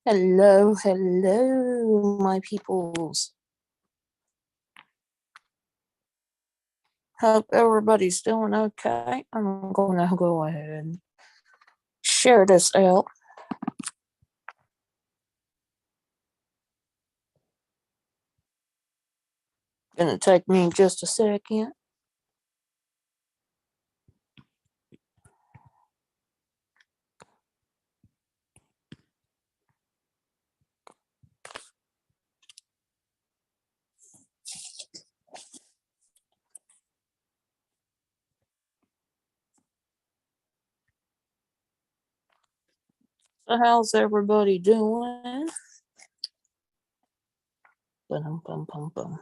Hello, hello, my peoples. Hope everybody's doing okay. I'm going to go ahead and share this out. Gonna take me just a second. So, how's everybody doing? Bum, bum, bum, bum.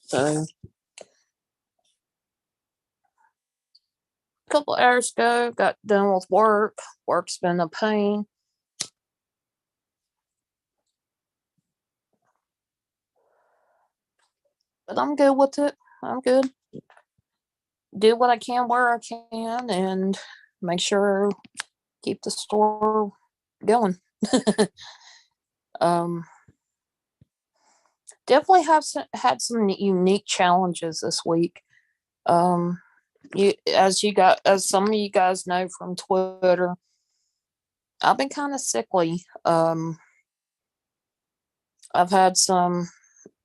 So, a couple hours ago, got done with work. Work's been a pain, but I'm good with it. I'm good. Do what I can where I can and make sure keep the store going. um, definitely had some unique challenges this week. Um, as some of you guys know from Twitter, I've been kind of sickly. I've had some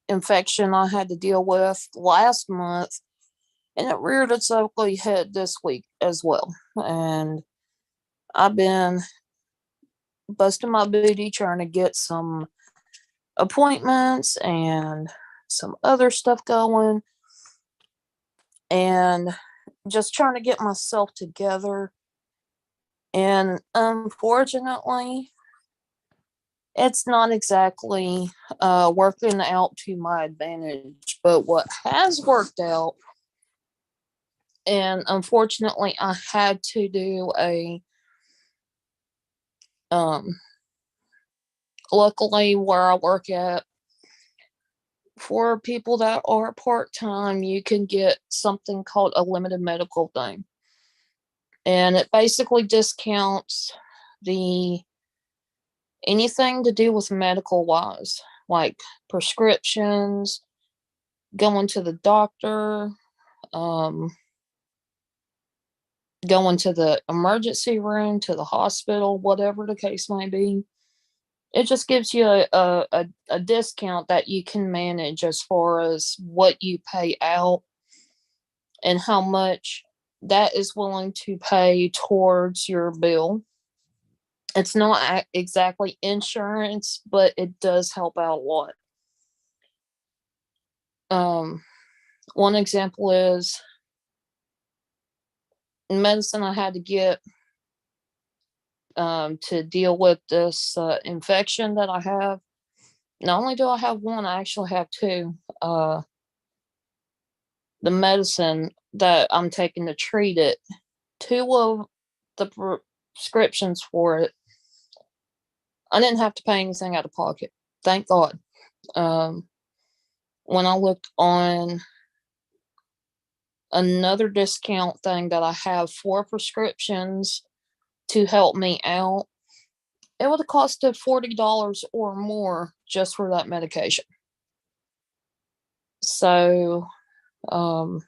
infection I had to deal with last month, and it reared its ugly head this week as well. And I've been busting my booty trying to get some appointments and some other stuff going, and just trying to get myself together. And unfortunately, it's not exactly working out to my advantage. But what has worked out, and unfortunately, I had to do a. Um, luckily, where I work at, for people that are part time, you can get something called a limited medical thing, and it basically discounts the anything to do with medical wise, like prescriptions, going to the doctor, um, going to the emergency room, to the hospital, whatever the case may be. It just gives you a discount that you can manage as far as what you pay out and how much that is willing to pay towards your bill. It's not exactly insurance, but it does help out a lot. Um, one example is medicine I had to get to deal with this infection that I have. Not only do I have one, I actually have two. The medicine that I'm taking to treat it, two of the prescriptions for it, I didn't have to pay anything out of pocket. Thank God. Um, when I looked on another discount thing that I have for prescriptions to help me out, it would have costed $40 or more just for that medication. So, um,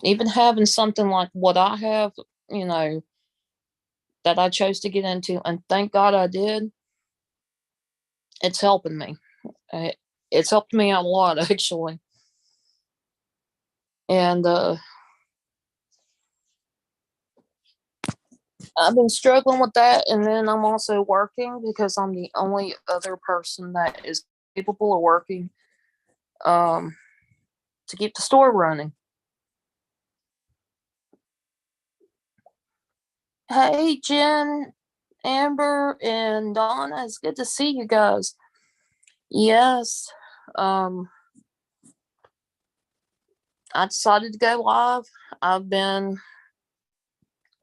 even having something like what I have, you know, that I chose to get into, and thank God I did, it's helping me. It's helped me out a lot, actually. And I've been struggling with that. And then I'm also working because I'm the only other person that is capable of working um, to keep the store running. Hey, Jen, Amber, and Donna, it's good to see you guys. Yes, um, I decided to go live. I've been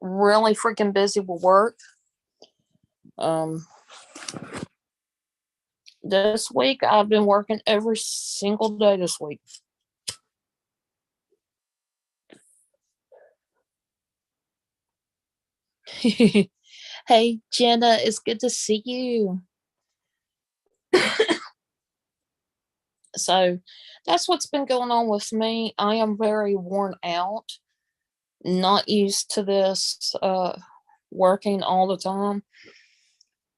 really freaking busy with work. Um, this week I've been working every single day this week. Hey, Jenna, it's good to see you. So that's what's been going on with me. I am very worn out, not used to this working all the time,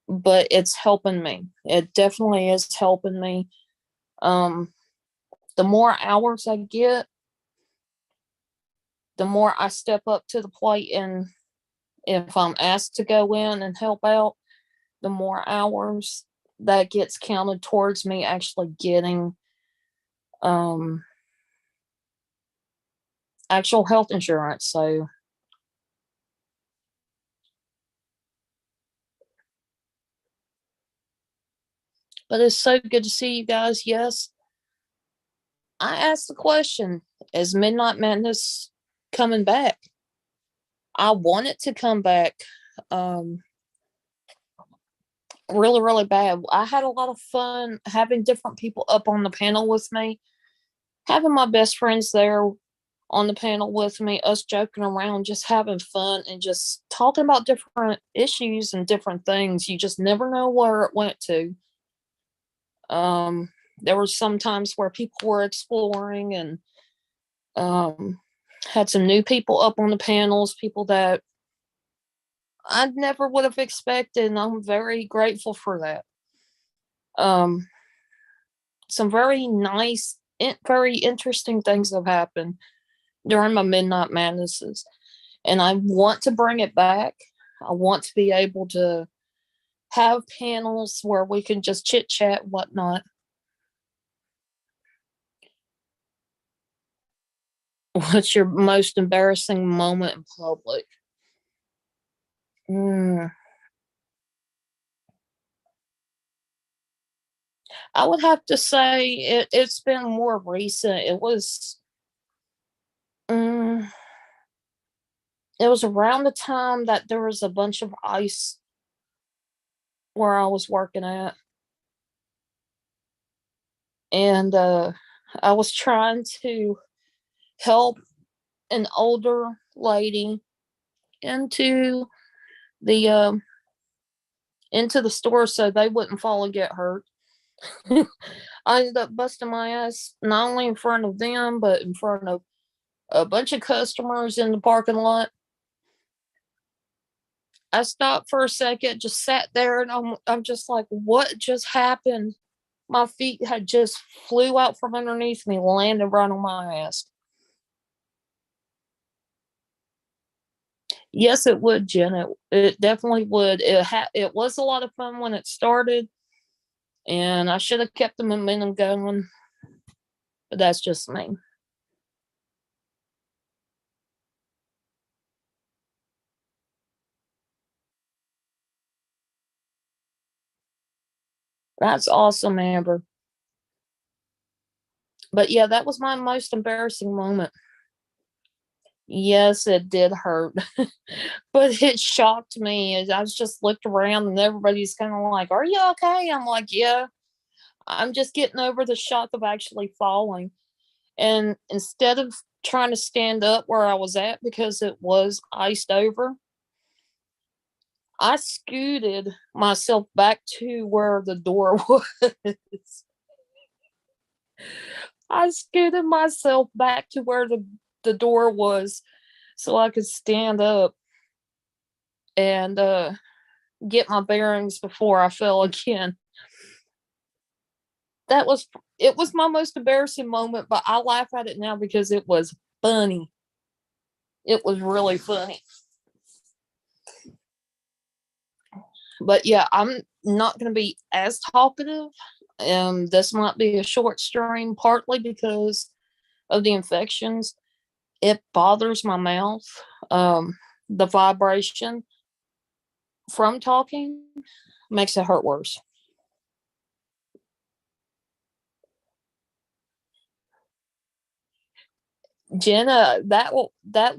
but it's helping me. It definitely is helping me. Um, the more hours I get, the more I step up to the plate, and if I'm asked to go in and help out, the more hours that gets counted towards me actually getting um actual health insurance. So, but it's so good to see you guys. Yes, I asked the question, is Midnight Madness coming back? I want it to come back um really, really bad. I had a lot of fun having different people up on the panel with me, having my best friends there on the panel with me, us joking around, just having fun and just talking about different issues and different things. You just never know where it went to. Um, there were some times where people were exploring and um, had some new people up on the panels, people that I never would have expected, and I'm very grateful for that. Um, some very nice, very interesting things have happened during my Midnight Madnesses, and I want to bring it back. I want to be able to have panels where we can just chit chat, whatnot. What's your most embarrassing moment in public? Mm, I would have to say it's been more recent. Mm, it was around the time that there was a bunch of ice where I was working at, and I was trying to help an older lady into the into the store so they wouldn't fall and get hurt. I ended up busting my ass not only in front of them but in front of a bunch of customers in the parking lot. I stopped for a second, just sat there, and I'm just like, what just happened? My feet had just flew out from underneath me, landed right on my ass. Yes, it would, Jen. It definitely would. It was a lot of fun when it started, and I should have kept the momentum going, but that's just me. That's awesome, Amber. But yeah, that was my most embarrassing moment. Yes, it did hurt, but it shocked me. I was just looked around and everybody's kind of like, "Are you okay?" I'm like, "Yeah, I'm just getting over the shock of actually falling." And instead of trying to stand up where I was at because it was iced over, I scooted myself back to where the door was. I scooted myself back to where the door was so I could stand up and get my bearings before I fell again. That was it was my most embarrassing moment, but I laugh at it now because it was funny. It was really funny. But yeah, I'm not going to be as talkative. This might be a short stream, partly because of the infections. It bothers my mouth. The vibration from talking makes it hurt worse. Jenna, that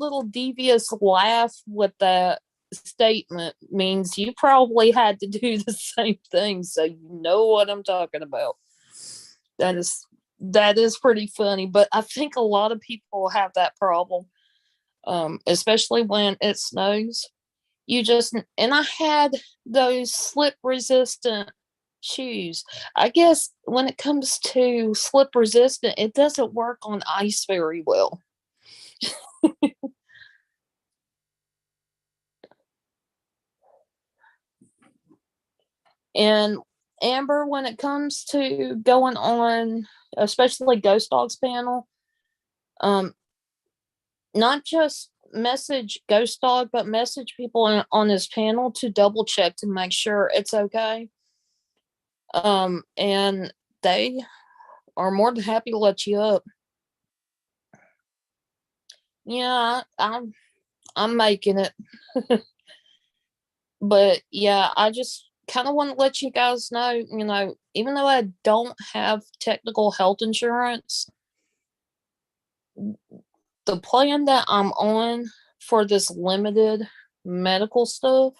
little devious laugh with that statement means you probably had to do the same thing, so you know what I'm talking about. That is that is pretty funny, but I think a lot of people have that problem, especially when it snows. You just and I had those slip resistant shoes. I guess when it comes to slip resistant, it doesn't work on ice very well. And Amber, when it comes to going on, especially Ghost Dog's panel, um, not just message Ghost Dog, but message people on his panel to double check to make sure it's okay. And they are more than happy to let you up. Yeah, I'm making it. But yeah, I just kind of want to let you guys know, even though I don't have technical health insurance, the plan that I'm on for this limited medical stuff,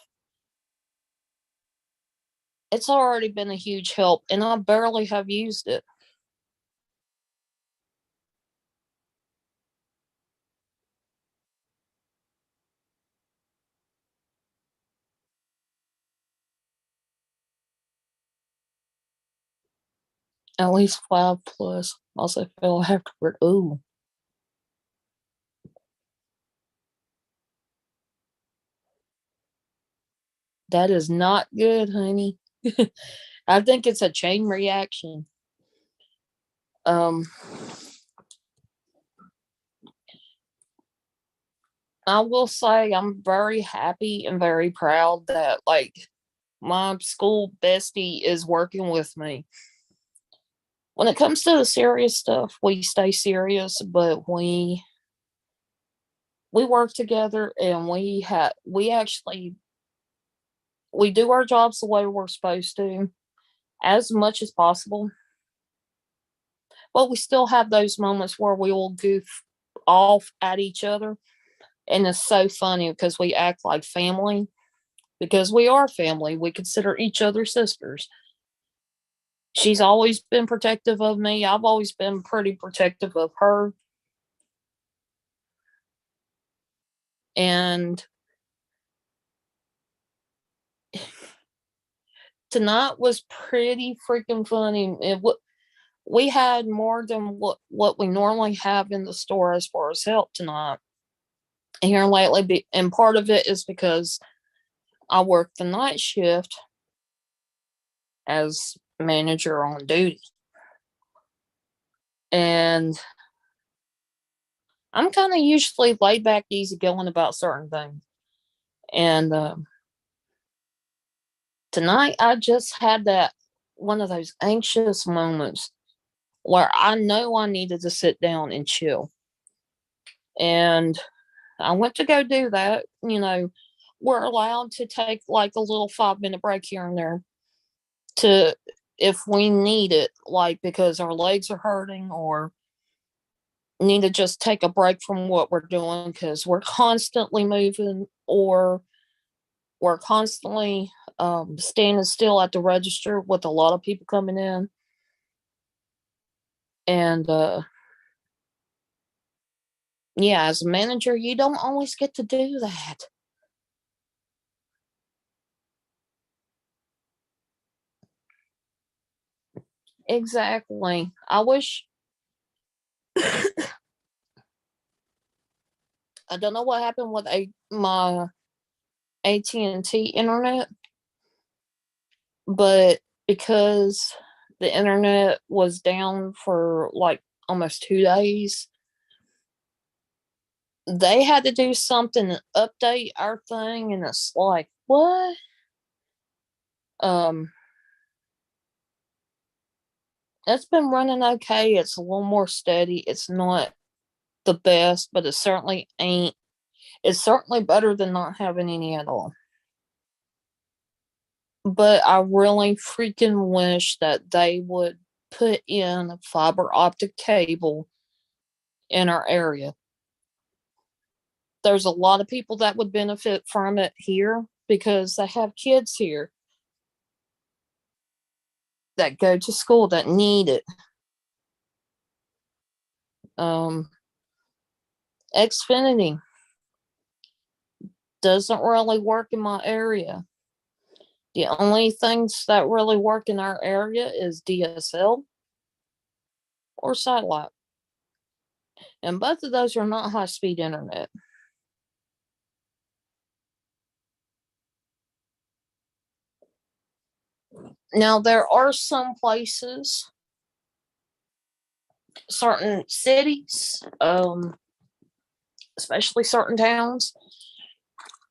it's already been a huge help, and I barely have used it. At least 5 plus. Also feel afterward. Ooh, that is not good, honey. I think it's a chain reaction. Um, I will say I'm very happy and very proud that my school bestie is working with me. When it comes to the serious stuff, we stay serious, but we work together and we actually we do our jobs the way we're supposed to as much as possible. But we still have those moments where we will goof off at each other. And it's so funny because we act like family because we are family. We consider each other sisters. She's always been protective of me. I've always been pretty protective of her. And tonight was pretty freaking funny. We had more than what we normally have in the store as far as help tonight here lately. And part of it is because I work the night shift as manager on duty. And I'm kind of usually laid back, easygoing about certain things. And tonight, I just had that one of those anxious moments where I know I needed to sit down and chill. And I went to go do that. We're allowed to take like a little 5 minute break here and there to if we need it, like because our legs are hurting or need to just take a break from what we're doing because we're constantly moving or we're constantly standing still at the register with a lot of people coming in. And yeah, as a manager, you don't always get to do that. Exactly. I wish I don't know what happened with my AT&T internet, but because the internet was down for like almost 2 days, they had to do something to update our thing, and it's like, what? Um, it's been running okay. It's a little more steady. It's not the best, but it certainly ain't. It's certainly better than not having any at all. But I really freaking wish that they would put in a fiber optic cable in our area there's a lot of people that would benefit from it here because they have kids here that go to school that need it. Xfinity doesn't really work in my area. The only things that really work in our area is DSL or satellite. And both of those are not high speed internet. Now, there are some places, certain cities, especially certain towns,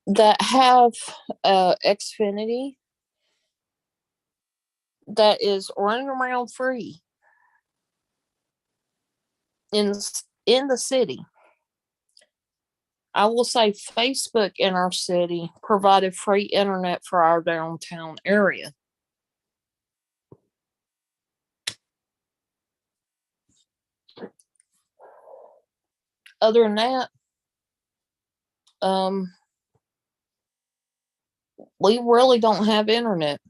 that have Xfinity that is running around free in in the city. I will say Facebook in our city provided free internet for our downtown area. Other than that, we really don't have internet.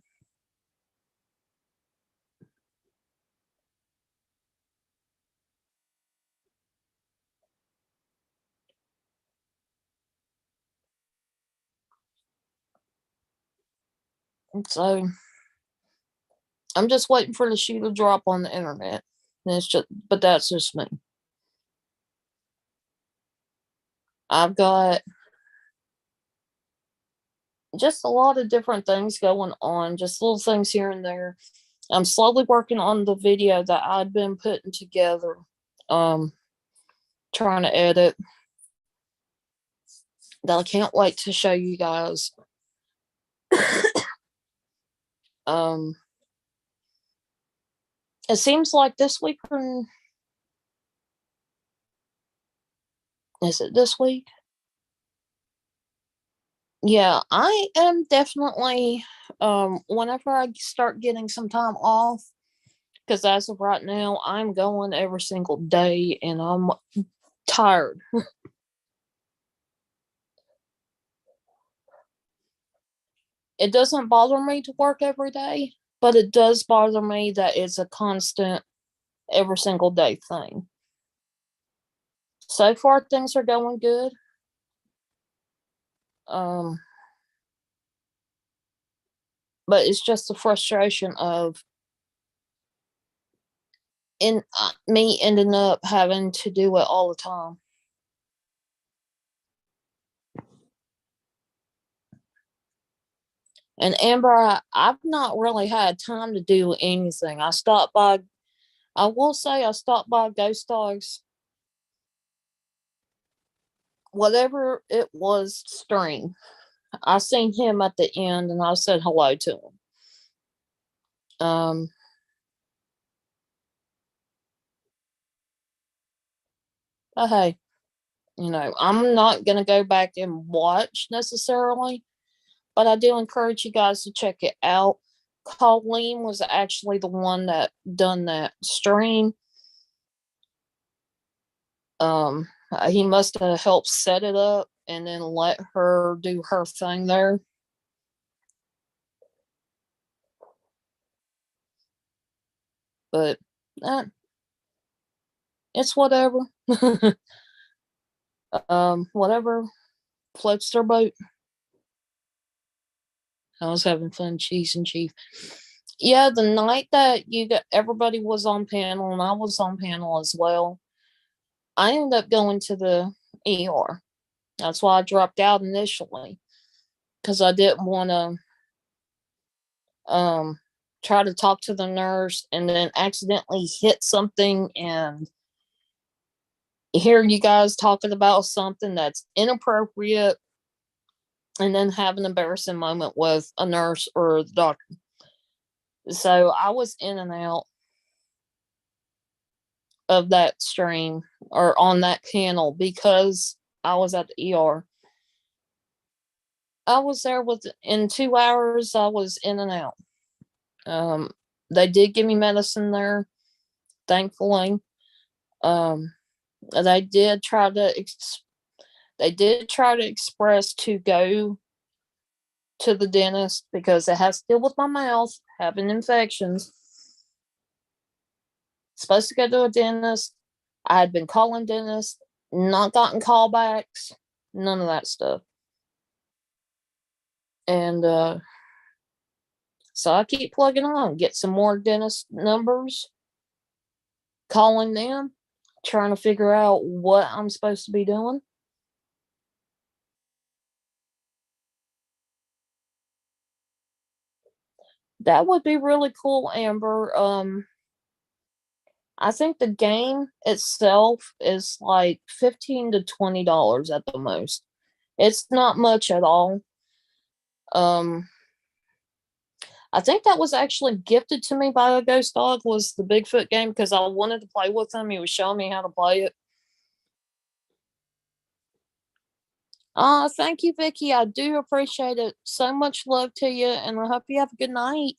So I'm just waiting for the shoe to drop on the internet. And it's just, but that's just me. I've got just a lot of different things going on, just little things here and there. I'm slowly working on the video that I'd been putting together, trying to edit, that I can't wait to show you guys. It seems like this week, is it this week? Yeah, I am definitely, whenever I start getting some time off, because as of right now, I'm going every single day and I'm tired. It doesn't bother me to work every day, but it does bother me that it's a constant, every single day thing. So far, things are going good. But it's just the frustration of me ending up having to do it all the time. And Amber, I've not really had time to do anything. I will say I stopped by Ghost Dogs, whatever it was, stream. I seen him at the end and I said hello to him. But hey, I'm not going to go back and watch necessarily, but I do encourage you guys to check it out. Colleen was actually the one that done that stream. He must have helped set it up and then let her do her thing there. But it's whatever. Whatever floats their boat. I was having fun cheesing Chief. Yeah, the night that everybody was on panel and I was on panel as well, I ended up going to the ER. That's why I dropped out initially, because I didn't want to try to talk to the nurse and then accidentally hit something and hear you guys talking about something that's inappropriate and then have an embarrassing moment with a nurse or the doctor. So I was in and out of that stream or on that panel because I was at the ER. I was there in 2 hours. I was in and out. They did give me medicine there, thankfully. They did try to They did try to express to go to the dentist because it has to deal with my mouth having infections. Supposed to go to a dentist. I had been calling dentists, not gotten callbacks, none of that stuff. And so I keep plugging on, get some more dentist numbers, calling them, trying to figure out what I'm supposed to be doing. That would be really cool, Amber. I think the game itself is like $15 to $20 at the most. It's not much at all. Um, I think that was actually gifted to me by a ghost dog was the Bigfoot game because I wanted to play with him. He was showing me how to play it. Thank you, Vicky. I do appreciate it. So much love to you, and I hope you have a good night.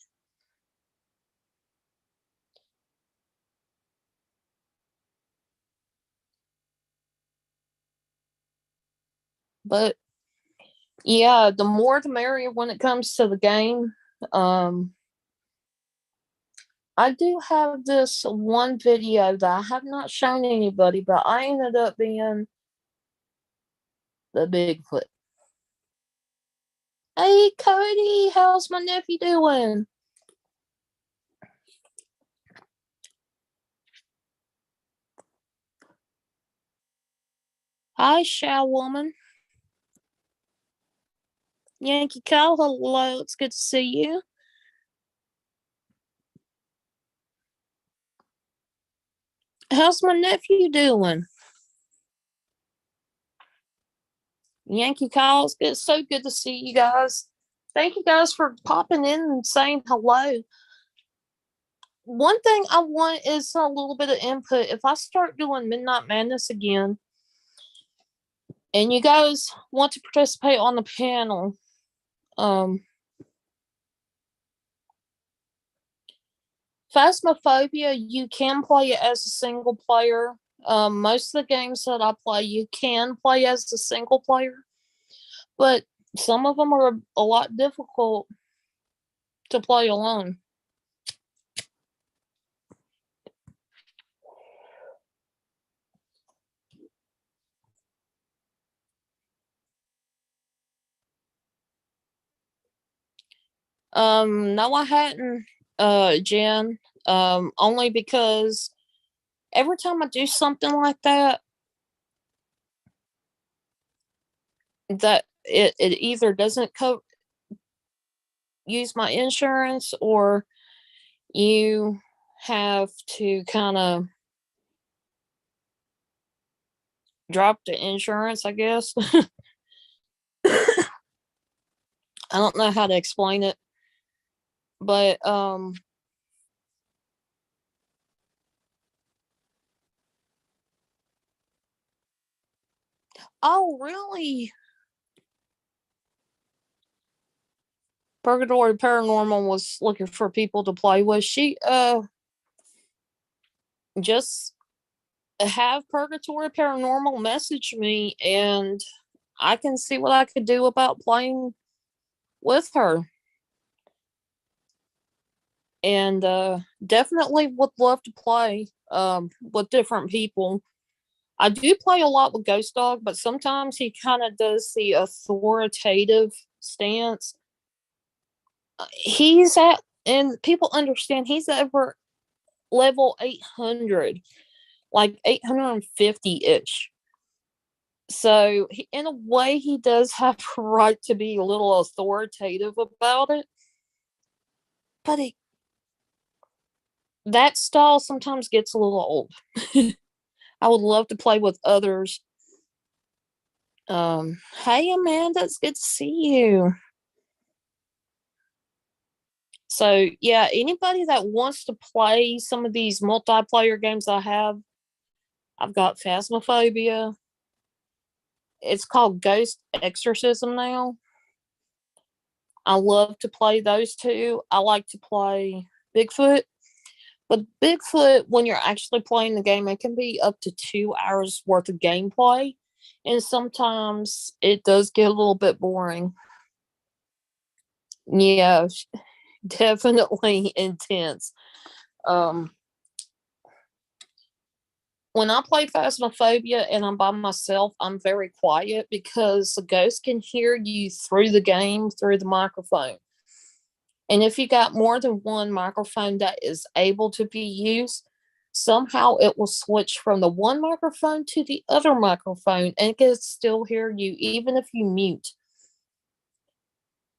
But yeah, the more the merrier when it comes to the game. Um, I do have this one video that I have not shown anybody, but I ended up being the Bigfoot. Hey, Cody, how's my nephew doing? Hi, Shao Woman. Yankee Cow, hello, it's good to see you. How's my nephew doing? Yankee Cow, it's good, so good to see you guys. Thank you guys for popping in and saying hello. One thing I want is a little bit of input. If I start doing Midnight Madness again, and you guys want to participate on the panel, Phasmophobia, you can play it as a single player. Most of the games that I play, you can play as a single player, but some of them are a lot difficult to play alone. No, I hadn't, Jen. Only because every time I do something like that, it either doesn't use my insurance or you have to kind of drop the insurance, I guess. I don't know how to explain it, but oh really? Purgatory Paranormal was looking for people to play with. She just have Purgatory Paranormal message me and I can see what I could do about playing with her. And definitely would love to play with different people. I do play a lot with Ghost Dog, but sometimes he kind of does the authoritative stance. He's at, and people understand he's over level 800, like 850 ish. So, in a way, he does have a right to be a little authoritative about it. But that style sometimes gets a little old. I would love to play with others. Hey, Amanda, it's good to see you. So, yeah, anybody that wants to play some of these multiplayer games I've got Phasmophobia. It's called Ghost Exorcism now. I love to play those two. I like to play Bigfoot. But Bigfoot, when you're actually playing the game, it can be up to 2 hours worth of gameplay. And sometimes it does get a little bit boring. Yeah, definitely intense. Um, when I play Phasmophobia and I'm by myself, I'm very quiet because the ghost can hear you through the game, through the microphone. And if you got more than one microphone that is able to be used, somehow it will switch from the one microphone to the other microphone and it can still hear you, even if you mute.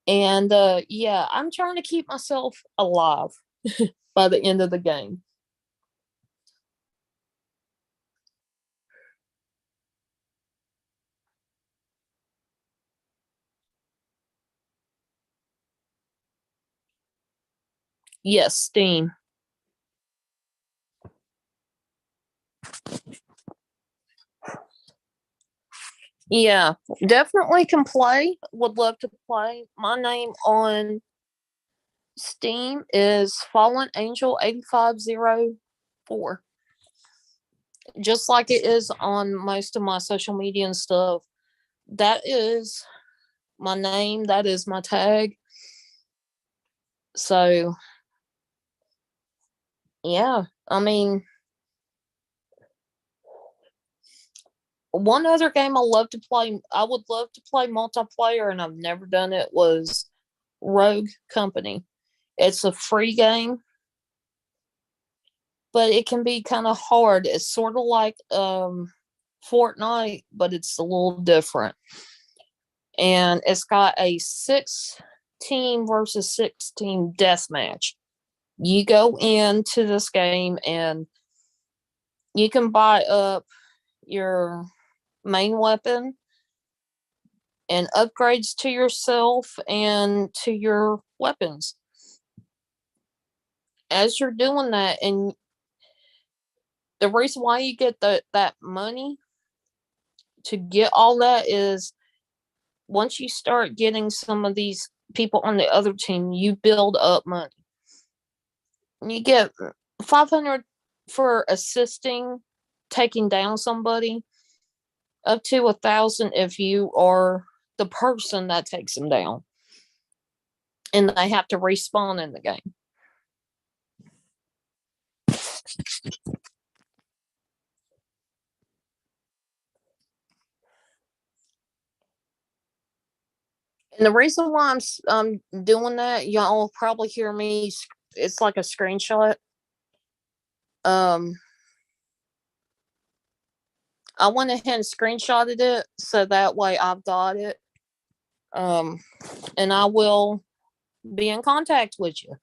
And yeah, I'm trying to keep myself alive by the end of the game. Yes, Steam. Yeah, definitely can play. Would love to play. My name on Steam is Fallen Angel 8504. Just like it is on most of my social media and stuff. That is my name, that is my tag. So, yeah, I mean, one other game I would love to play multiplayer, and I've never done it, was Rogue Company. It's a free game, but it can be kind of hard. It's sort of like Fortnite, but it's a little different. And it's got a 6 team versus 6 team death match. You go into this game and you can buy up your main weapon and upgrades to yourself and to your weapons. As you're doing that, and the reason why you get that money to get all that is once you start getting some of these people on the other team, you build up money. You get 500 for assisting taking down somebody, up to 1,000 if you are the person that takes them down, and they have to respawn in the game. And the reason why I'm doing that, y'all will probably hear me. It's like a screenshot. Um, I went ahead and screenshotted it so that way I've got it. Um, and I will be in contact with you.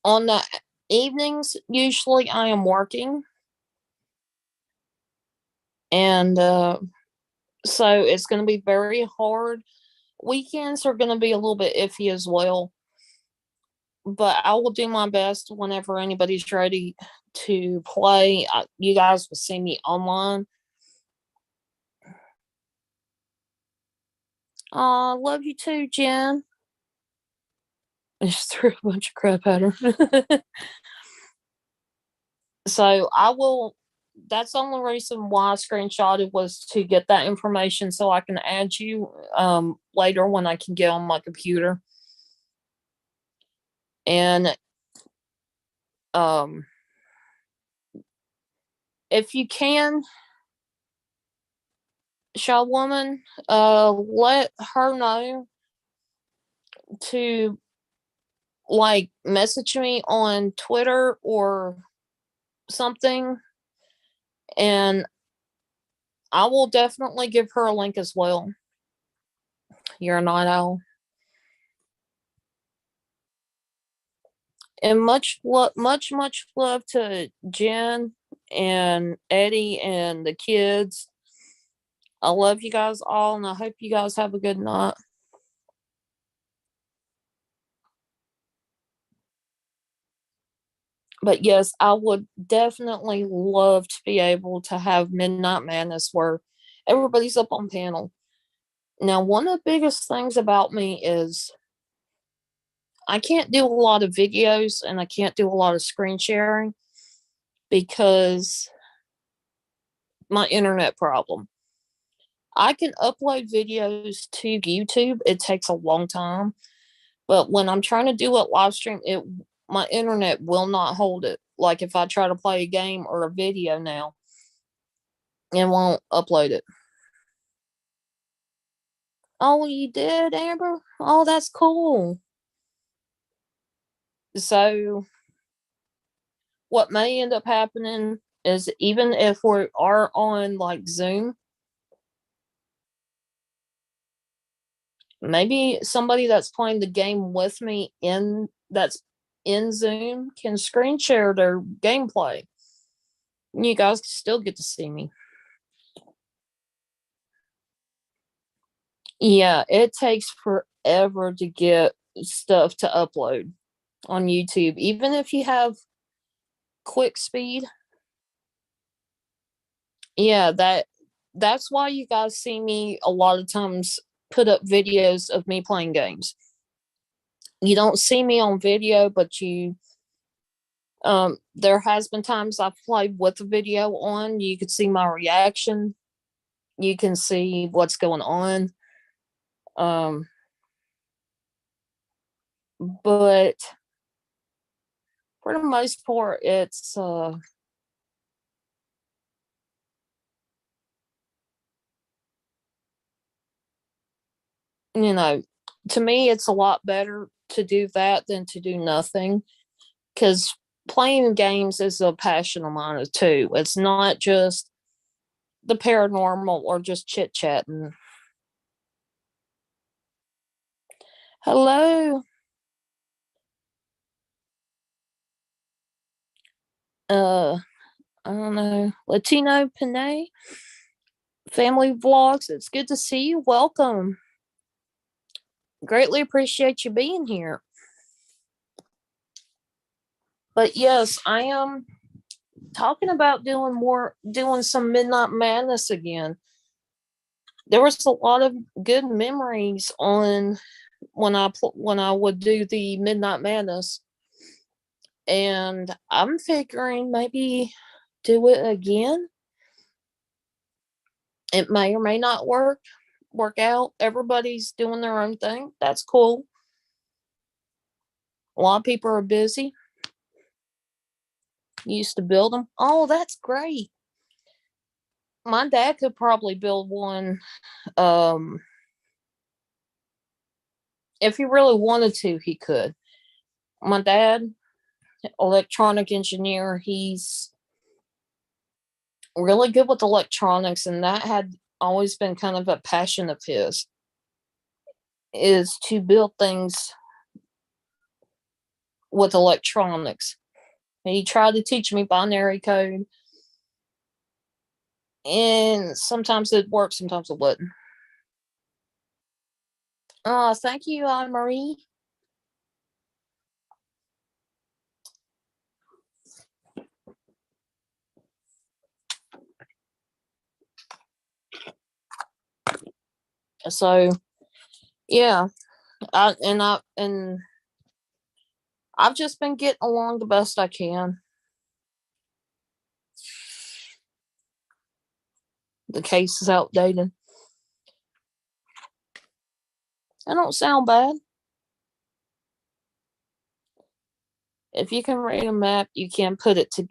On the evenings, usually I am working, and so it's going to be very hard. Weekends are going to be a little bit iffy as well, but I will do my best whenever anybody's ready to play. You guys will see me online. Love you too, Jen. I just threw a bunch of crap at her. So I will. That's the only reason why I screenshotted was to get that information so I can add you later when I can get on my computer. And um, if you can, Shaw Woman, let her know to like message me on Twitter or something, and I will definitely give her a link as well. You're a night owl. And much love to Jen and Eddie and the kids. I love you guys all, and I hope you guys have a good night. But yes, I would definitely love to be able to have Midnight Madness where everybody's up on panel. Now, one of the biggest things about me is I can't do a lot of videos and I can't do a lot of screen sharing. because my internet problem. I can upload videos to YouTube. It takes a long time, but when I'm trying to do it live stream, it my internet will not hold it. Like if I try to play a game or a video now, it won't upload it. Oh, you did, Amber? Oh, that's cool. So what may end up happening is even if we are on like Zoom, maybe somebody that's playing the game with me in that's in Zoom can screen share their gameplay. You guys still get to see me. Yeah, it takes forever to get stuff to upload on YouTube. Even if you have quick speed, yeah, that's why you guys see me a lot of times put up videos of me playing games. You don't see me on video, but there has been times I've played with the video on. You could see my reaction. You can see what's going on. Um, but for the most part, it's you know, to me, it's a lot better to do that than to do nothing. Because playing games is a passion of mine too. It's not just the paranormal or just chit chatting. Hello. Uh, I don't know. Latino Panay Family Vlogs. It's good to see you. Welcome. Greatly appreciate you being here. But yes, I am talking about doing some Midnight Madness again. There was a lot of good memories on when I would do the Midnight Madness, and I'm figuring maybe do it again. It may or may not work out. Everybody's doing their own thing. That's cool. A lot of people are busy. Used to build them. Oh, that's great. My dad could probably build one if he really wanted to, he could. My dad, electronic engineer, he's really good with electronics, and that had always been kind of a passion of his, is to build things with electronics. He tried to teach me binary code, and sometimes it worked, sometimes it wouldn't. Thank you, Anne Marie. So yeah, and I've just been getting along the best I can. The case is outdated. I don't sound bad. If you can read a map, you can put it to.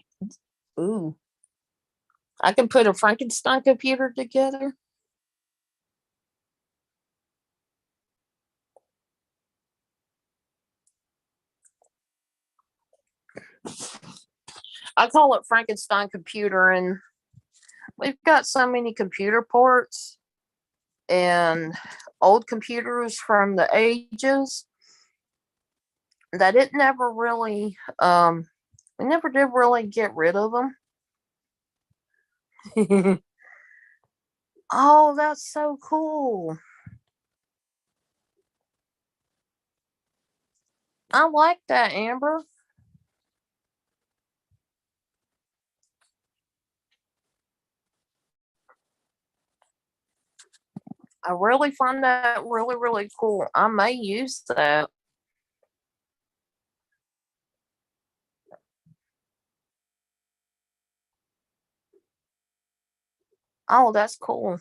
Ooh, I can put a Frankenstein computer together. I call it Frankenstein computer, and we've got so many computer ports and old computers from the ages that it never really we never did really get rid of them. Oh, that's so cool. I like that, Amber. I really find that really, really cool. I may use that. Oh, that's cool.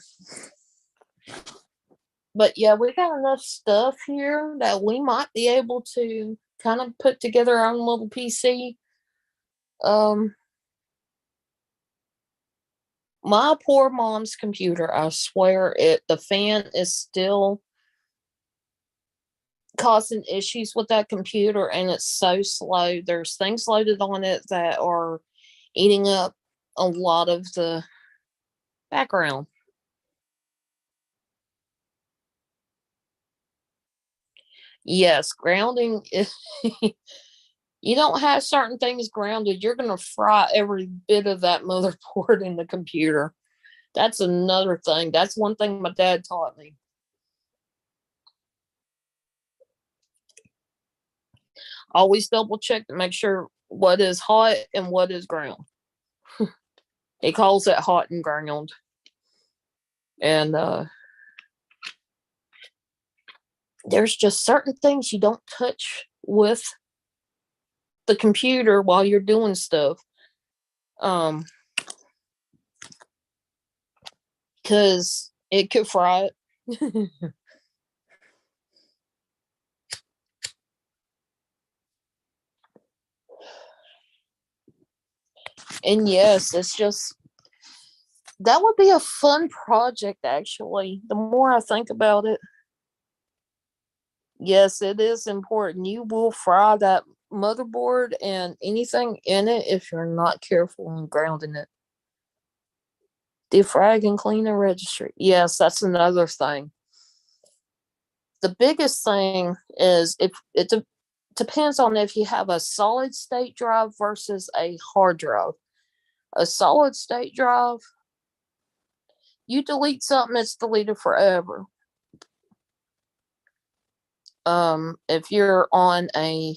But yeah, we got enough stuff here that we might be able to kind of put together our own little PC. Um, my poor mom's computer, I swear the fan is still causing issues with that computer and it's so slow. There's things loaded on it that are eating up a lot of the background. Yes, grounding is you don't have certain things grounded, you're gonna fry every bit of that motherboard in the computer. That's another thing. That's one thing my dad taught me. Always double check to make sure what is hot and what is ground. He calls it hot and ground. And there's just certain things you don't touch with the computer while you're doing stuff. Because it could fry it. And yes, it's just that would be a fun project actually. The more I think about it, yes, it is important. You will fry that motherboard and anything in it if you're not careful in grounding it. Defrag and clean the registry. Yes, that's another thing. The biggest thing is if depends on if you have a solid state drive versus a hard drive. A solid state drive, you delete something, it's deleted forever. If you're on a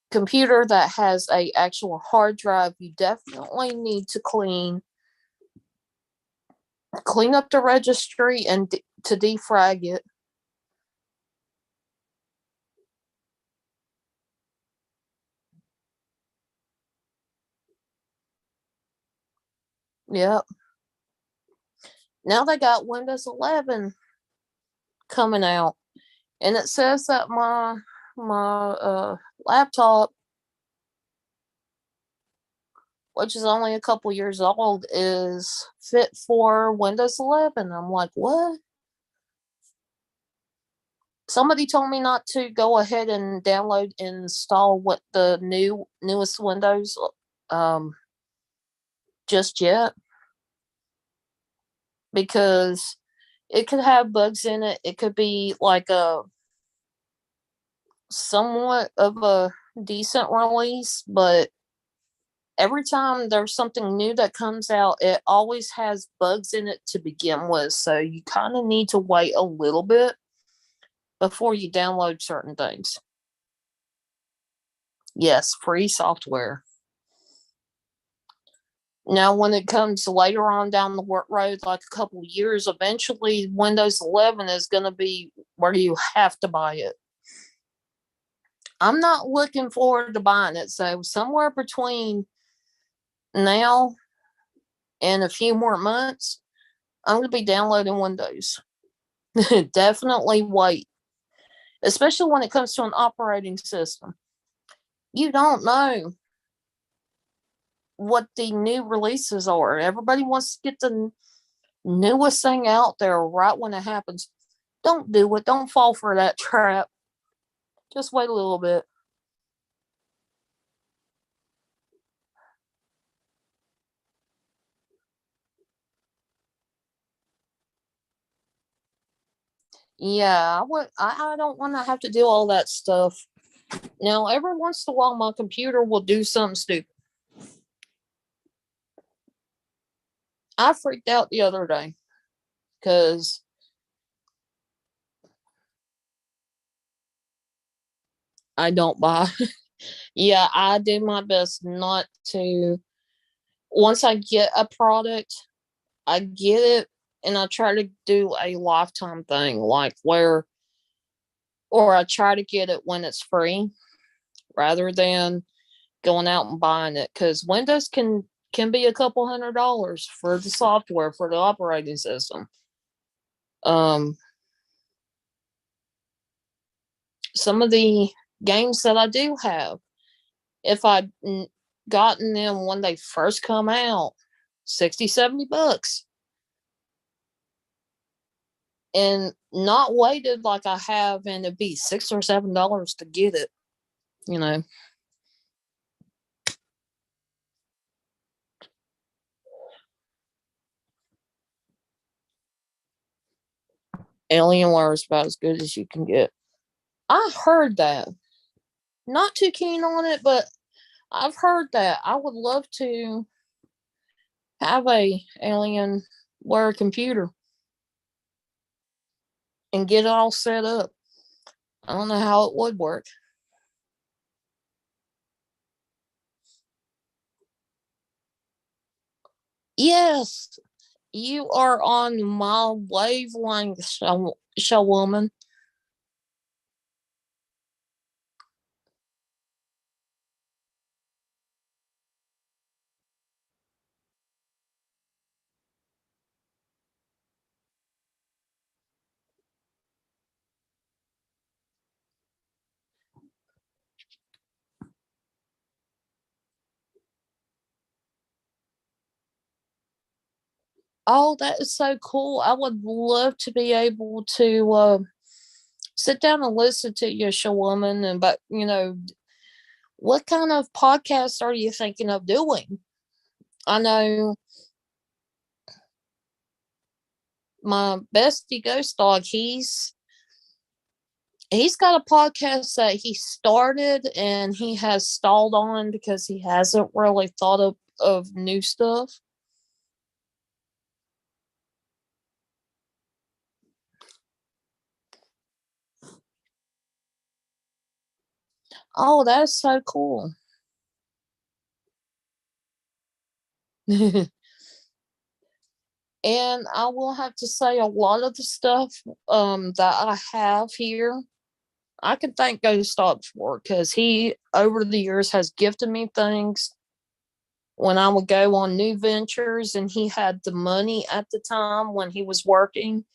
computer that has a actual hard drive, you definitely need to clean up the registry and to defrag it. Yep. Now they got Windows 11 coming out, and it says that my laptop, which is only a couple years old, is fit for Windows 11. I'm like, what? Somebody told me not to go ahead and download and install what the newest Windows um just yet because it could have bugs in it. It could be like a somewhat of a decent release, but every time there's something new that comes out, it always has bugs in it to begin with. So you kind of need to wait a little bit before you download certain things. Yes, free software. Now, when it comes later on down the road, like a couple years, eventually Windows 11 is going to be where you have to buy it. I'm not looking forward to buying it. So, somewhere between now and a few more months, I'm going to be downloading Windows. Definitely wait, especially when it comes to an operating system. You don't know what the new releases are. Everybody wants to get the newest thing out there right when it happens. Don't do it. Don't fall for that trap. Just wait a little bit. Yeah, I don't want to have to do all that stuff. Now, every once in a while, my computer will do something stupid. I freaked out the other day because I don't buy. Yeah, I do my best not to. Once I get a product, I get it and I try to do a lifetime thing, like or I try to get it when it's free rather than going out and buying it because Windows can can be a couple $100 for the software for the operating system. Um, some of the games that I do have, if I'd gotten them when they first come out, 60, $70, and not waited like I have, and it'd be $6 or $7 to get it, you know. Alienware is about as good as you can get. I heard that. Not too keen on it, but I've heard that. I would love to have a Alienware computer and get it all set up. I don't know how it would work. Yes, you are on my wavelength, show woman. Oh, that is so cool. I would love to be able to sit down and listen to you, show woman. And but what kind of podcast are you thinking of doing? I know my bestie Ghost Dog. He's got a podcast that he started and he has stalled on because he hasn't really thought of new stuff. Oh, that's so cool. And I will have to say a lot of the stuff that I have here, I can thank Ghost Dog for, because he over the years has gifted me things when I would go on new ventures and he had the money at the time when he was working.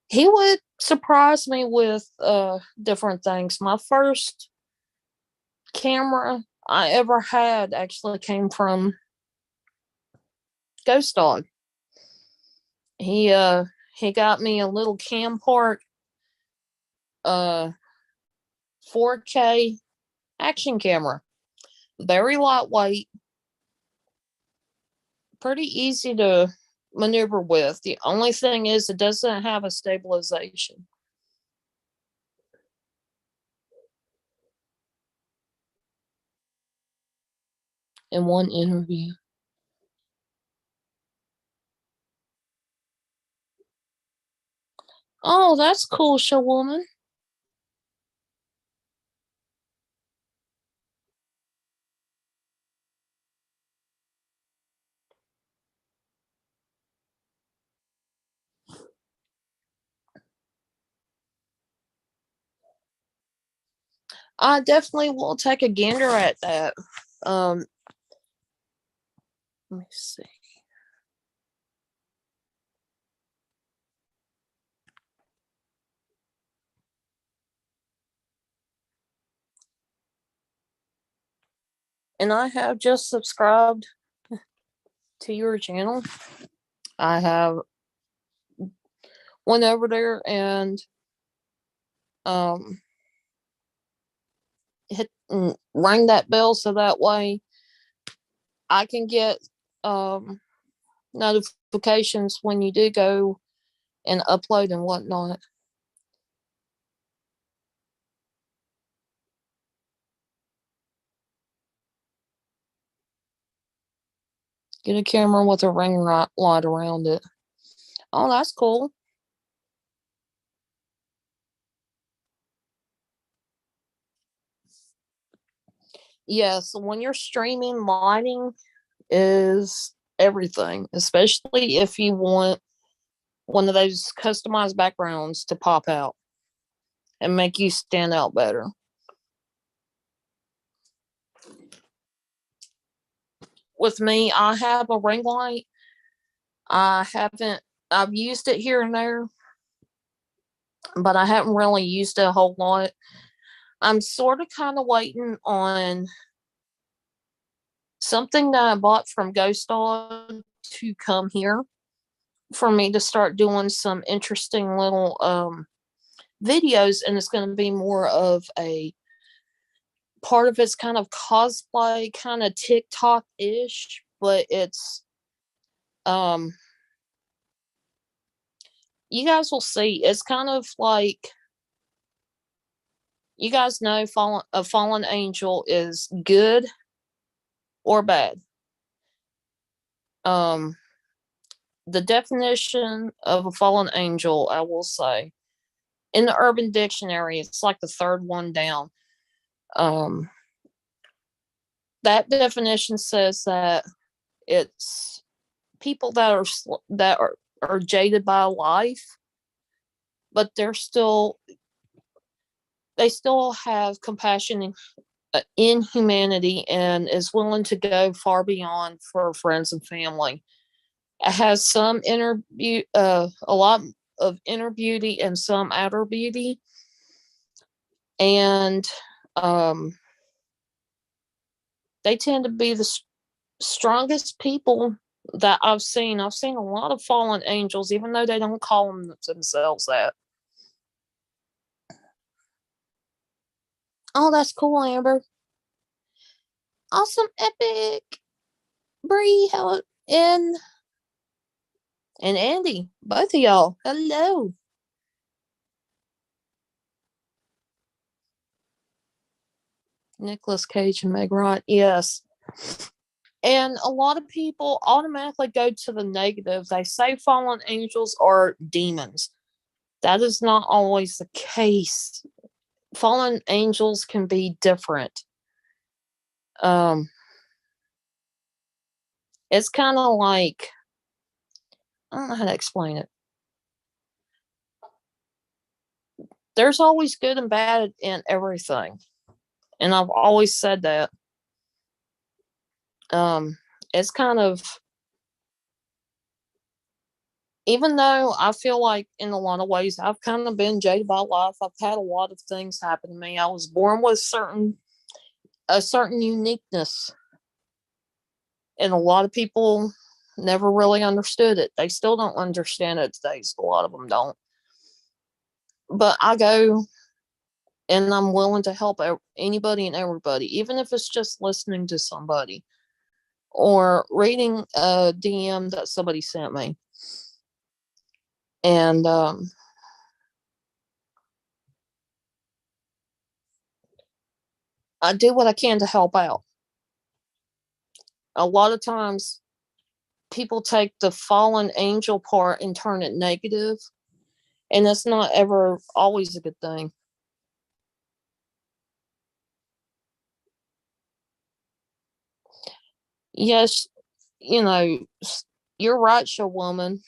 He would surprise me with different things. My first camera I ever had actually came from Ghost Dog. He got me a little Campark uh 4K action camera. Very lightweight, pretty easy to maneuver with. The only thing is it doesn't have a stabilization. In one interview. Oh, that's cool, showwoman. I definitely will take a gander at that. Um, let me see. And I have just subscribed to your channel. I have went over there and um hit rang that bell so that way I can get um notifications when you do go and upload and whatnot. Get a camera with a ring light around it. Oh, that's cool. Yes, when you're streaming, lighting is everything, especially if you want one of those customized backgrounds to pop out and make you stand out better. with me, I have a ring light. I haven't, I've used it here and there, but I haven't really used it a whole lot. I'm sort of kind of waiting on something that I bought from Ghost Dog to come here for me to start doing some interesting little videos, and it's going to be more of a part of it's kind of cosplay, kind of TikTok ish, but it's um you guys will see. It's kind of like, you guys know, a fallen angel is good or bad. Um, the definition of a fallen angel, I will say, in the Urban Dictionary, it's like the third one down. Um, that definition says that it's people that are jaded by life, but they still have compassion in humanity and is willing to go far beyond for friends and family. It has a lot of inner beauty and some outer beauty, and um, they tend to be the strongest people that I've seen. I've seen a lot of fallen angels, even though they don't call themselves that. Oh, that's cool, Amber. Awesome, epic. Bree, how and Andy, both of y'all. Hello. Nicolas Cage and Meg Wright. Yes. And a lot of people automatically go to the negative. They say fallen angels are demons. That is not always the case. Fallen angels can be different. Um, it's kind of like, I don't know how to explain it. There's always good and bad in everything, and I've always said that. It's kind of, even though I feel like in a lot of ways I've kind of been jaded by life, I've had a lot of things happen to me. I was born with a certain uniqueness, and a lot of people never really understood it. They still don't understand it today. So a lot of them don't. But I go and I'm willing to help anybody and everybody, even if it's just listening to somebody or reading a DM that somebody sent me. And I do what I can to help out. A lot of times people take the fallen angel part and turn it negative, and that's not ever always a good thing. Yes, you know, you're right, show woman.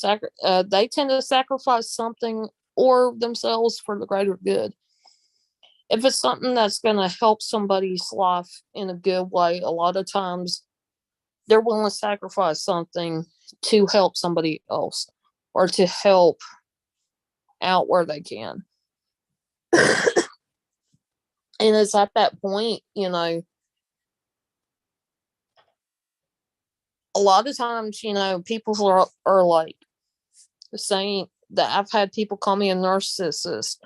They tend to sacrifice something or themselves for the greater good. If it's something that's going to help somebody's life in a good way, a lot of times they're willing to sacrifice something to help somebody else or to help out where they can. And it's at that point, a lot of times, people are like saying that I've had people call me a narcissist.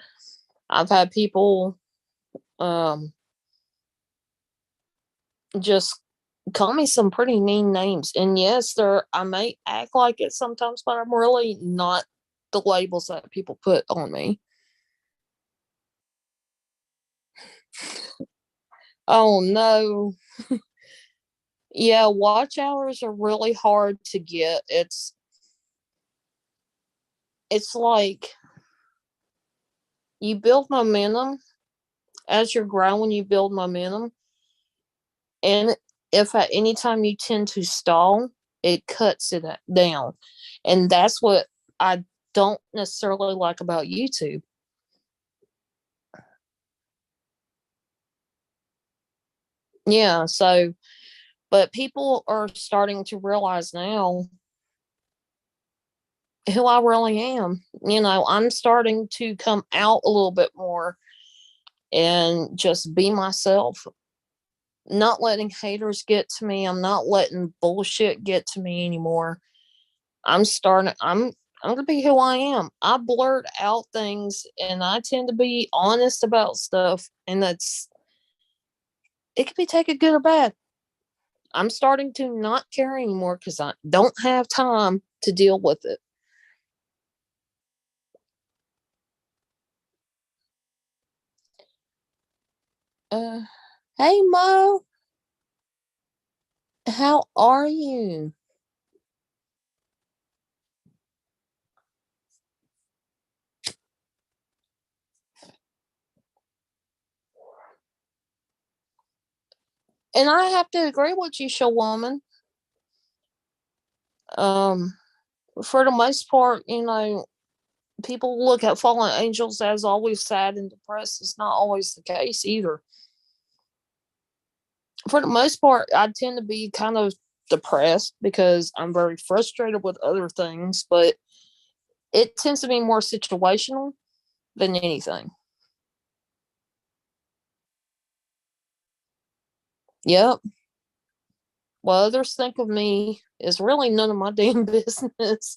I've had people um, just call me some pretty mean names. And yes, I may act like it sometimes, but I'm really not the labels that people put on me. Oh no. Yeah, watch hours are really hard to get. It's like you build momentum as you're growing, you build momentum. And if at any time you tend to stall, it cuts it down. And that's what I don't necessarily like about YouTube. Yeah, so, But people are starting to realize now who I really am. I'm starting to come out a little bit more and just be myself, not letting haters get to me. I'm not letting bullshit get to me anymore. I'm gonna be who I am. I blurt out things and I tend to be honest about stuff, and it can be taken good or bad. I'm starting to not care anymore because I don't have time to deal with it. Uh, hey Mo, how are you? And I have to agree with you, show woman. Um, for the most part, people look at fallen angels as always sad and depressed. It's not always the case either. For the most part, I tend to be kind of depressed because I'm very frustrated with other things, but it tends to be more situational than anything. Yep. What others think of me is really none of my damn business.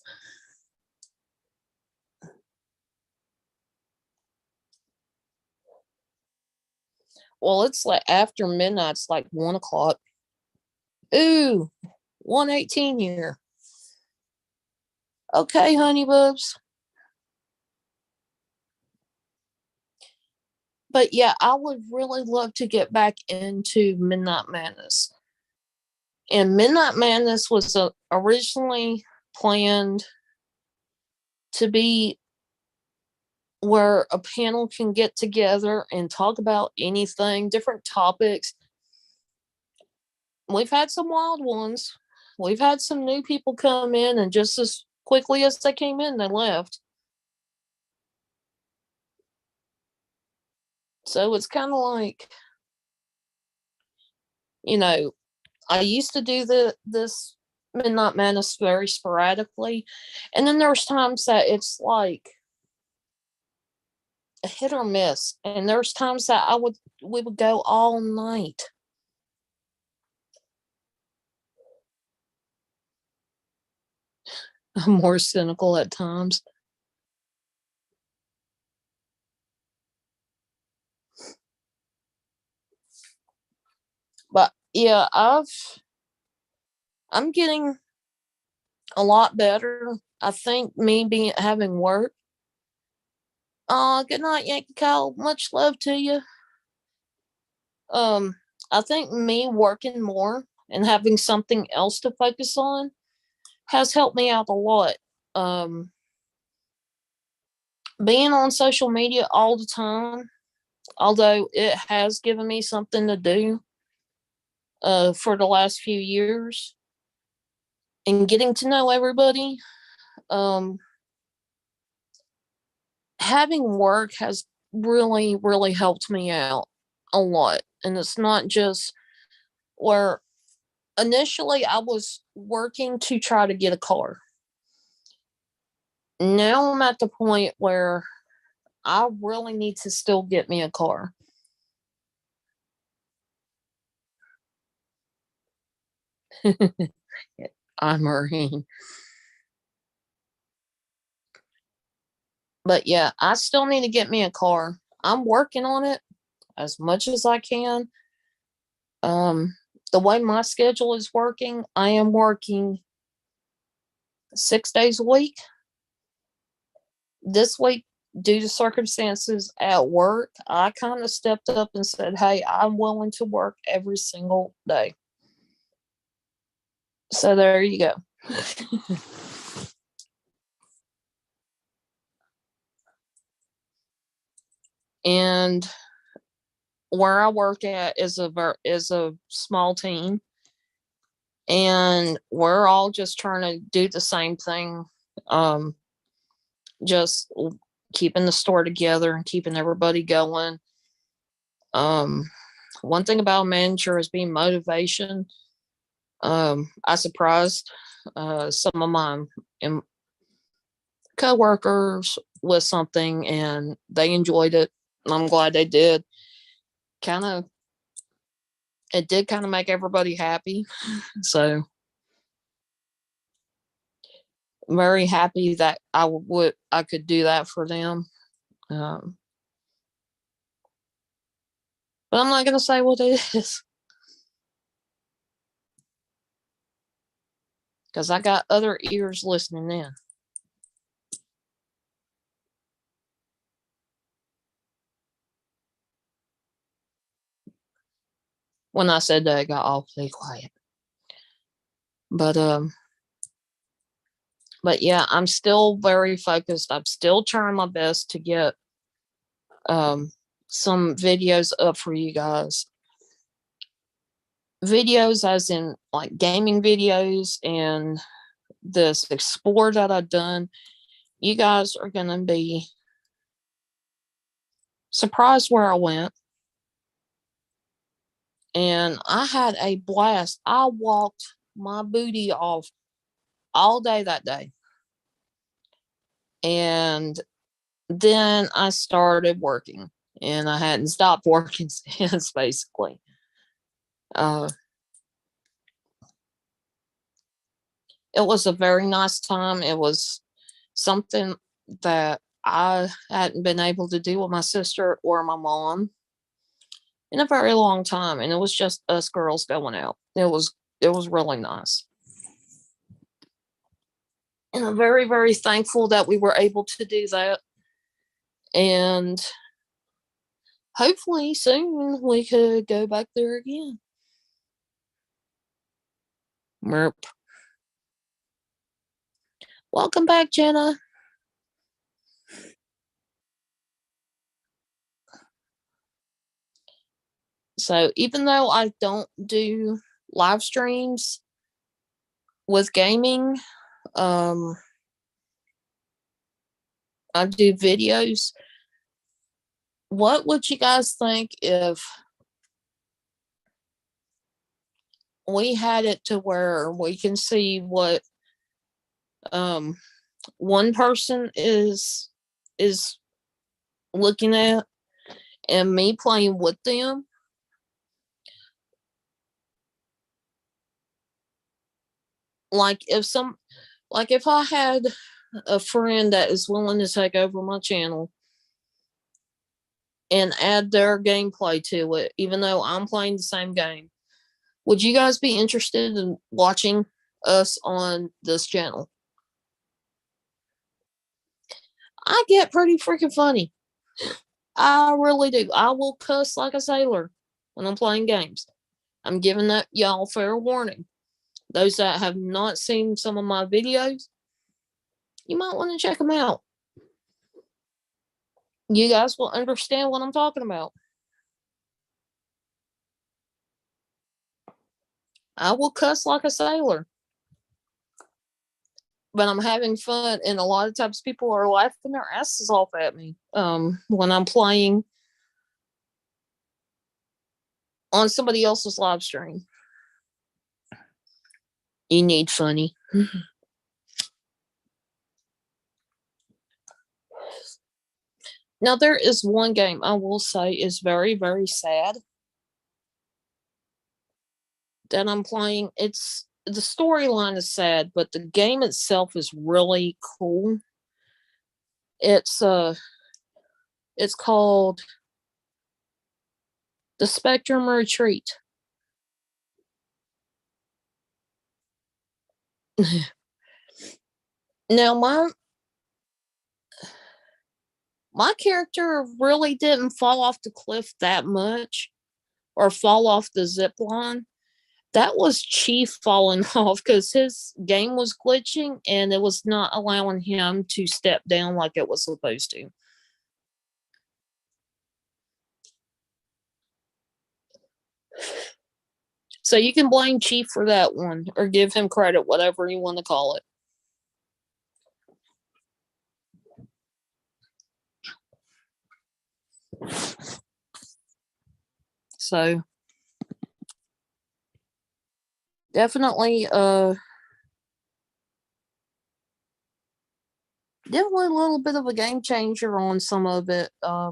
Well, it's like after midnight, it's like 1 o'clock. Ooh, 1:18 here. Okay, honey bubs. But yeah, I would really love to get back into Midnight Madness. And Midnight Madness was originally planned to be where a panel can get together and talk about anything, different topics. We've had some wild ones. We've had some new people come in, and just as quickly as they came in, they left. So it's kind of like, you know, I used to do this Midnight Madness very sporadically, and then there's times that it's like a hit or miss, and there's times that we would go all night. I'm more cynical at times, but yeah, I'm getting a lot better. I think me being having work. Good night, Yankee Kyle. Much love to you. Um, I think me working more and having something else to focus on has helped me out a lot. Um, Being on social media all the time, although it has given me something to do for the last few years and getting to know everybody, um, having work has really, really helped me out a lot. And it's not just where initially I was working to try to get a car. Now I'm at the point where I really need to still get me a car. I'm Marine. But yeah, I still need to get me a car. I'm working on it as much as I can. Um, the way my schedule is working, I am working 6 days a week. This week, due to circumstances at work, I kind of stepped up and said, "Hey, I'm willing to work every single day." So there you go. And where I work at is a small team, and we're all just trying to do the same thing. Um, just keeping the store together and keeping everybody going. Um, One thing about a manager is being motivation. I surprised some of my coworkers with something, and they enjoyed it. I'm glad they did. Kind of, it did kind of make everybody happy. So I'm very happy that I could do that for them. Um, but I'm not gonna say what it is because I got other ears listening in. When I said that, it got awfully quiet. But but yeah, I'm still very focused. I'm still trying my best to get um some videos up for you guys. Videos as in like gaming videos and this explore that I've done. You guys are gonna be surprised where I went. And I had a blast. I walked my booty off all day that day. And then I started working and I hadn't stopped working since basically. Uh, it was a very nice time. It was something that I hadn't been able to do with my sister or my mom in a very long time. And it was just us girls going out. It was really nice. And I'm very, very thankful that we were able to do that. And hopefully soon we could go back there again. Merp. Welcome back, Jenna. So even though I don't do live streams with gaming, um, I do videos. What would you guys think if we had it to where we can see what um one person is looking at and me playing with them? Like if I had a friend that is willing to take over my channel and add their gameplay to it, even though I'm playing the same game, would you guys be interested in watching us on this channel? I get pretty freaking funny. I really do. I will cuss like a sailor when I'm playing games. I'm giving that y'all fair warning. Those that have not seen some of my videos, you might want to check them out. You guys will understand what I'm talking about. I will cuss like a sailor, but I'm having fun, and a lot of times people are laughing their asses off at me when I'm playing on somebody else's live stream. You need funny. Now there is one game I will say is very, very sad that I'm playing. It's the storyline is sad, but the game itself is really cool. It's it's called The Spectrum Retreat. Now my character really didn't fall off the cliff that much or fall off the zip line. That was Chief falling off because his game was glitching and it was not allowing him to step down like it was supposed to. So you can blame Chief for that one or give him credit, whatever you want to call it. So Definitely, definitely a little bit of a game changer on some of it. I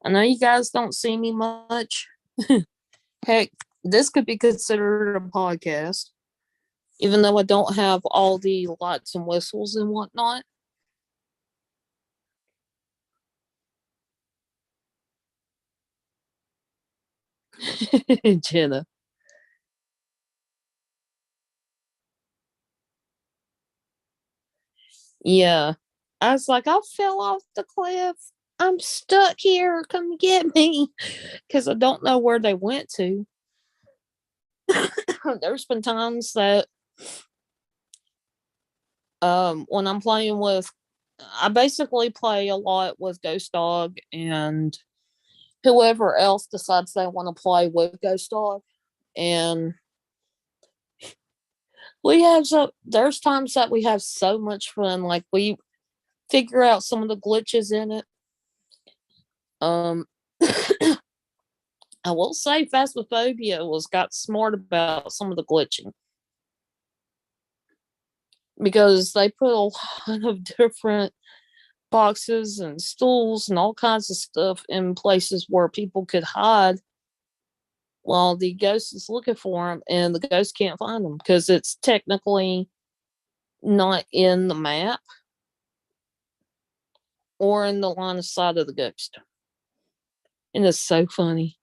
know you guys don't see me much. Heck, this could be considered a podcast, even though I don't have all the lights and whistles and whatnot. Jenna. Yeah. I was like, I fell off the cliff. I'm stuck here. Come get me. Because I don't know where they went to. There's been times that when I'm playing with, I basically play a lot with Ghost Dog and whoever else decides they want to play with Ghost Dog. And there's times that we have so much fun. Like we figure out some of the glitches in it. Um, I will say Phasmophobia was got smart about some of the glitching because they put a lot of different boxes and stools and all kinds of stuff in places where people could hide while the ghost is looking for them, and the ghost can't find them because it's technically not in the map or in the line of sight of the ghost. And it's so funny.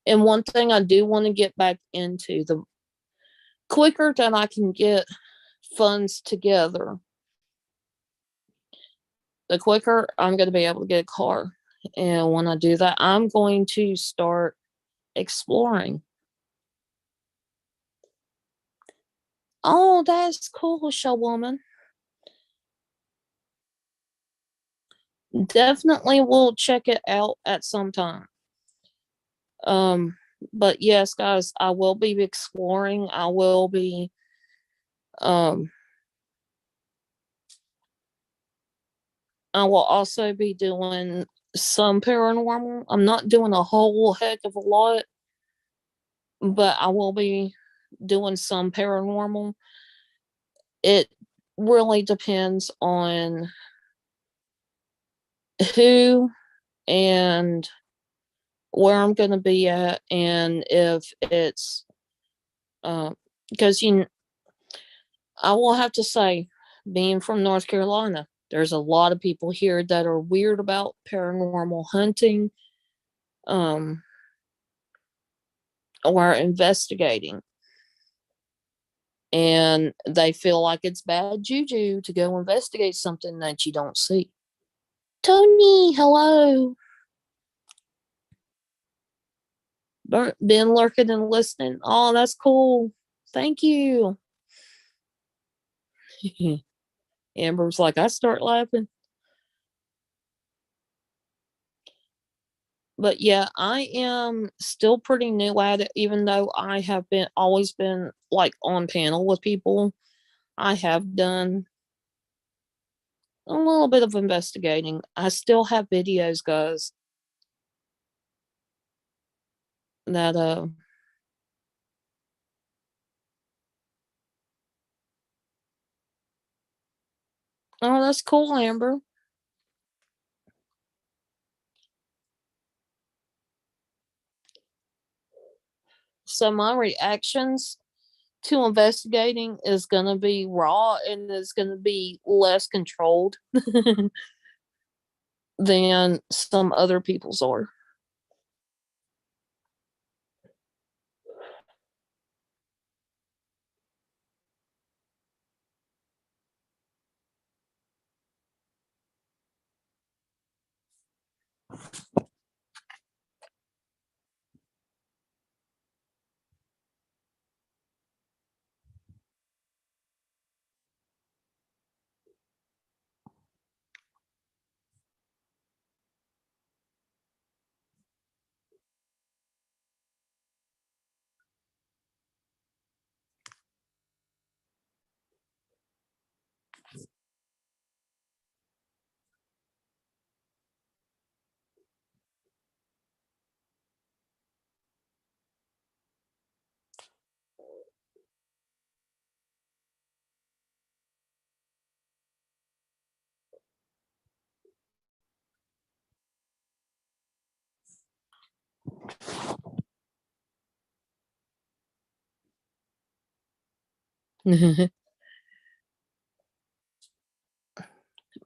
And one thing I do want to get back into, the quicker that I can get funds together, the quicker I'm going to be able to get a car. And when I do that, I'm going to start exploring. Oh, that's cool, show woman. Definitely will check it out at some time. Um, but yes, guys, I will be exploring. I will be um I will also be doing some paranormal. I'm not doing a whole heck of a lot, but I will be doing some paranormal. It really depends on who and where I'm going to be at, and if it's because I will have to say, being from North Carolina, there's a lot of people here that are weird about paranormal hunting, um, or investigating, and they feel like it's bad juju to go investigate something that you don't see. Tony, hello. Been lurking and listening. Oh, that's cool. Thank you. Amber's like, I start laughing. But yeah, I am still pretty new at it, even though I have been always been like on panel with people. I have done a little bit of investigating. I still have videos, guys, that oh, that's cool, Amber. So my reactions to investigating is gonna be raw and is gonna be less controlled than some other people's are.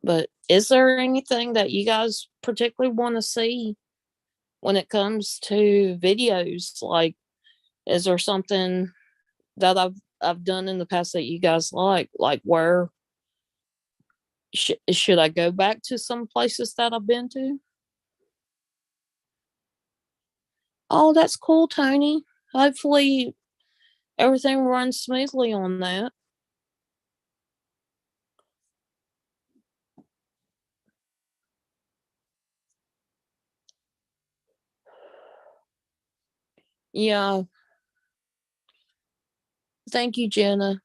But is there anything that you guys particularly want to see when it comes to videos? Like, is there something that I've done in the past that you guys like? Like, where should I go back to some places that I've been to? Oh, that's cool, Tony. Hopefully, everything runs smoothly on that. Yeah, thank you, Jenna.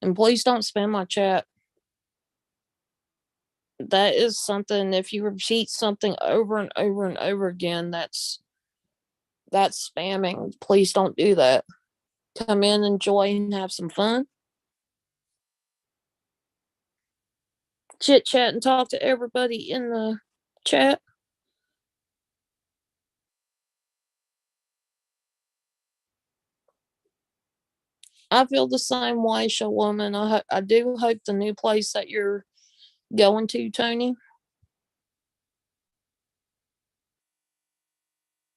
And please don't spam my chat. That is something. If you repeat something over and over and over again, that's spamming. Please don't do that. Come in, enjoy, and have some fun. Chit chat and talk to everybody in the chat. I feel the same way, Showwoman. I do hope the new place that you're going to, Tony,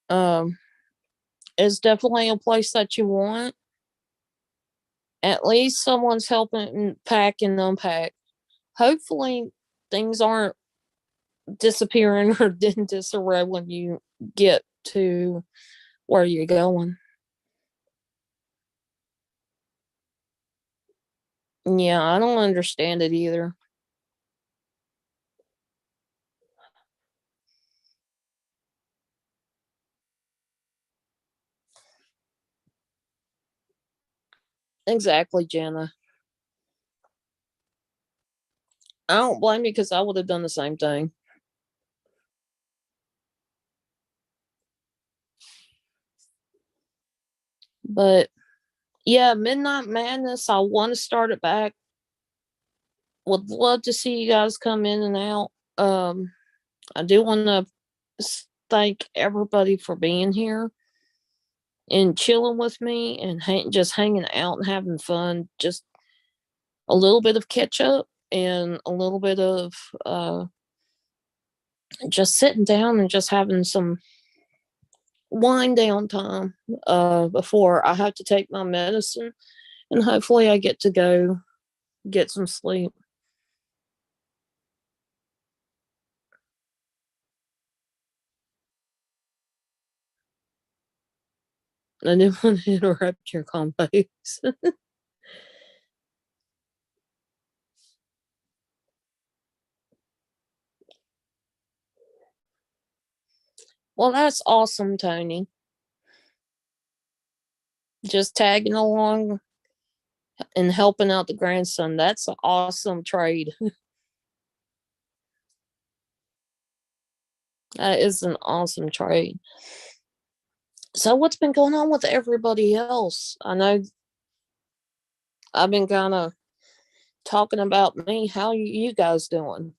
um, is definitely a place that you want. At least someone's helping pack and unpack. Hopefully, things aren't disappearing or in disarray when you get to where you're going. Yeah, I don't understand it either. Exactly, Jenna. I don't blame you because I would have done the same thing. But yeah, Midnight Madness, I want to start it back. Would love to see you guys come in and out. I do want to thank everybody for being here and chilling with me and just hanging out and having fun. Just a little bit of catch up and a little bit of just sitting down and just having some wind down time before I have to take my medicine, and hopefully I get to go get some sleep. I didn't want to interrupt your combos. Well, that's awesome, Tony. Just tagging along and helping out the grandson. That's an awesome trade. That is an awesome trade. So, what's been going on with everybody else? I know I've been kind of talking about me. How you guys doing?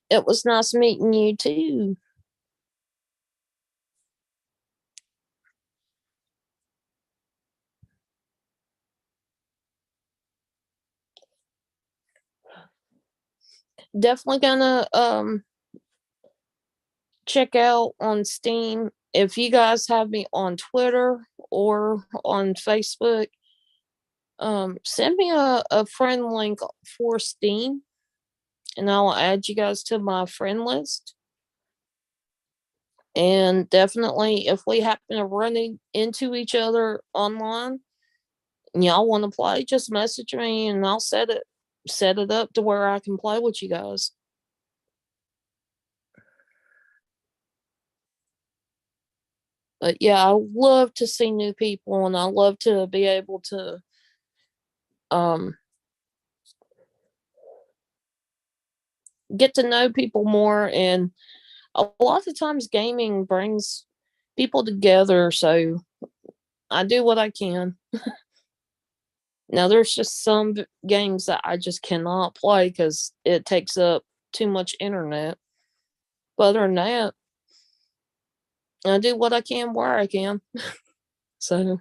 It was nice meeting you too. Definitely gonna check out on Steam. If you guys have me on Twitter or on Facebook, send me a friend link for Steam and I'll add you guys to my friend list. And definitely, if we happen to run into each other online and y'all want to play, just message me and I'll set it up to where I can play with you guys. But yeah, I love to see new people and I love to be able to um get to know people more, and a lot of times gaming brings people together, so I do what I can. Now there's just some games that I just cannot play because it takes up too much internet. But other than that, I do what I can where I can. So,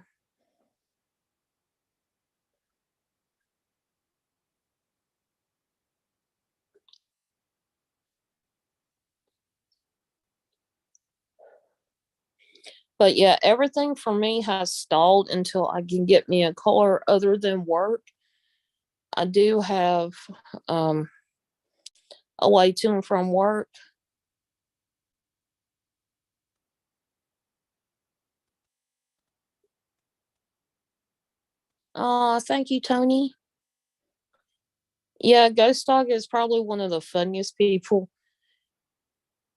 but yeah, everything for me has stalled until I can get me a car other than work. I do have um, a way to and from work. Oh, thank you, Tony. Yeah, Ghost Dog is probably one of the funniest people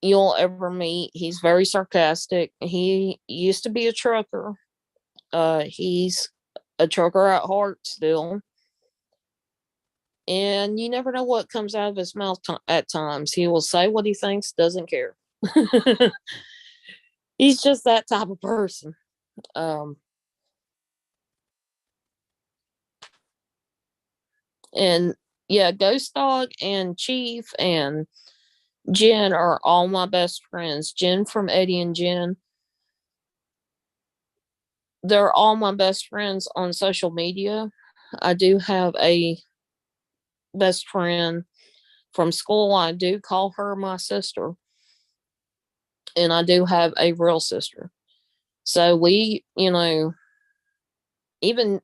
you'll ever meet. He's very sarcastic. He used to be a trucker. He's a trucker at heart still. And you never know what comes out of his mouth at times. He will say what he thinks, doesn't care. He's just that type of person. Um, and yeah, Ghost Dog and Chief and Jen are all my best friends. Jen from Eddie and Jen. They're all my best friends on social media. I do have a best friend from school. I do call her my sister. And I do have a real sister. So we, even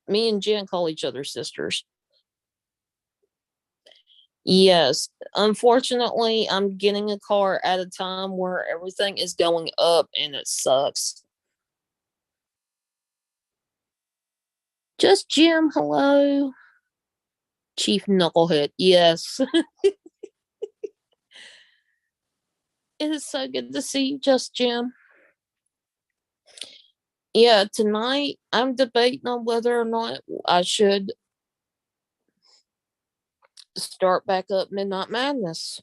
me and Jen call each other sisters. Yes. Unfortunately, I'm getting a car at a time where everything is going up and it sucks. Just Jim, hello. Chief Knucklehead. Yes. It is so good to see you, just Jim. Yeah, tonight I'm debating on whether or not I should start back up Midnight Madness.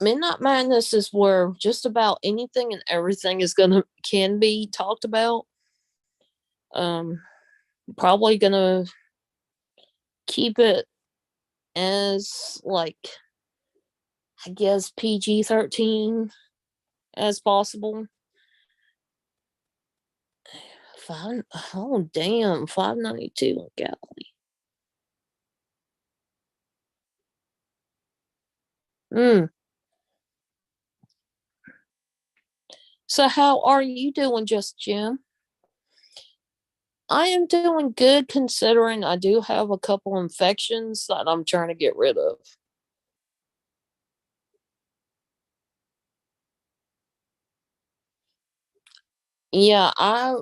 Midnight Madness is where just about anything and everything is gonna can be talked about. Um, Probably gonna keep it as like I guess PG-13 as possible. Five, oh damn, 592 Galley. Mm. So how are you doing, just Jim? I am doing good considering I do have a couple infections that I'm trying to get rid of. Yeah, I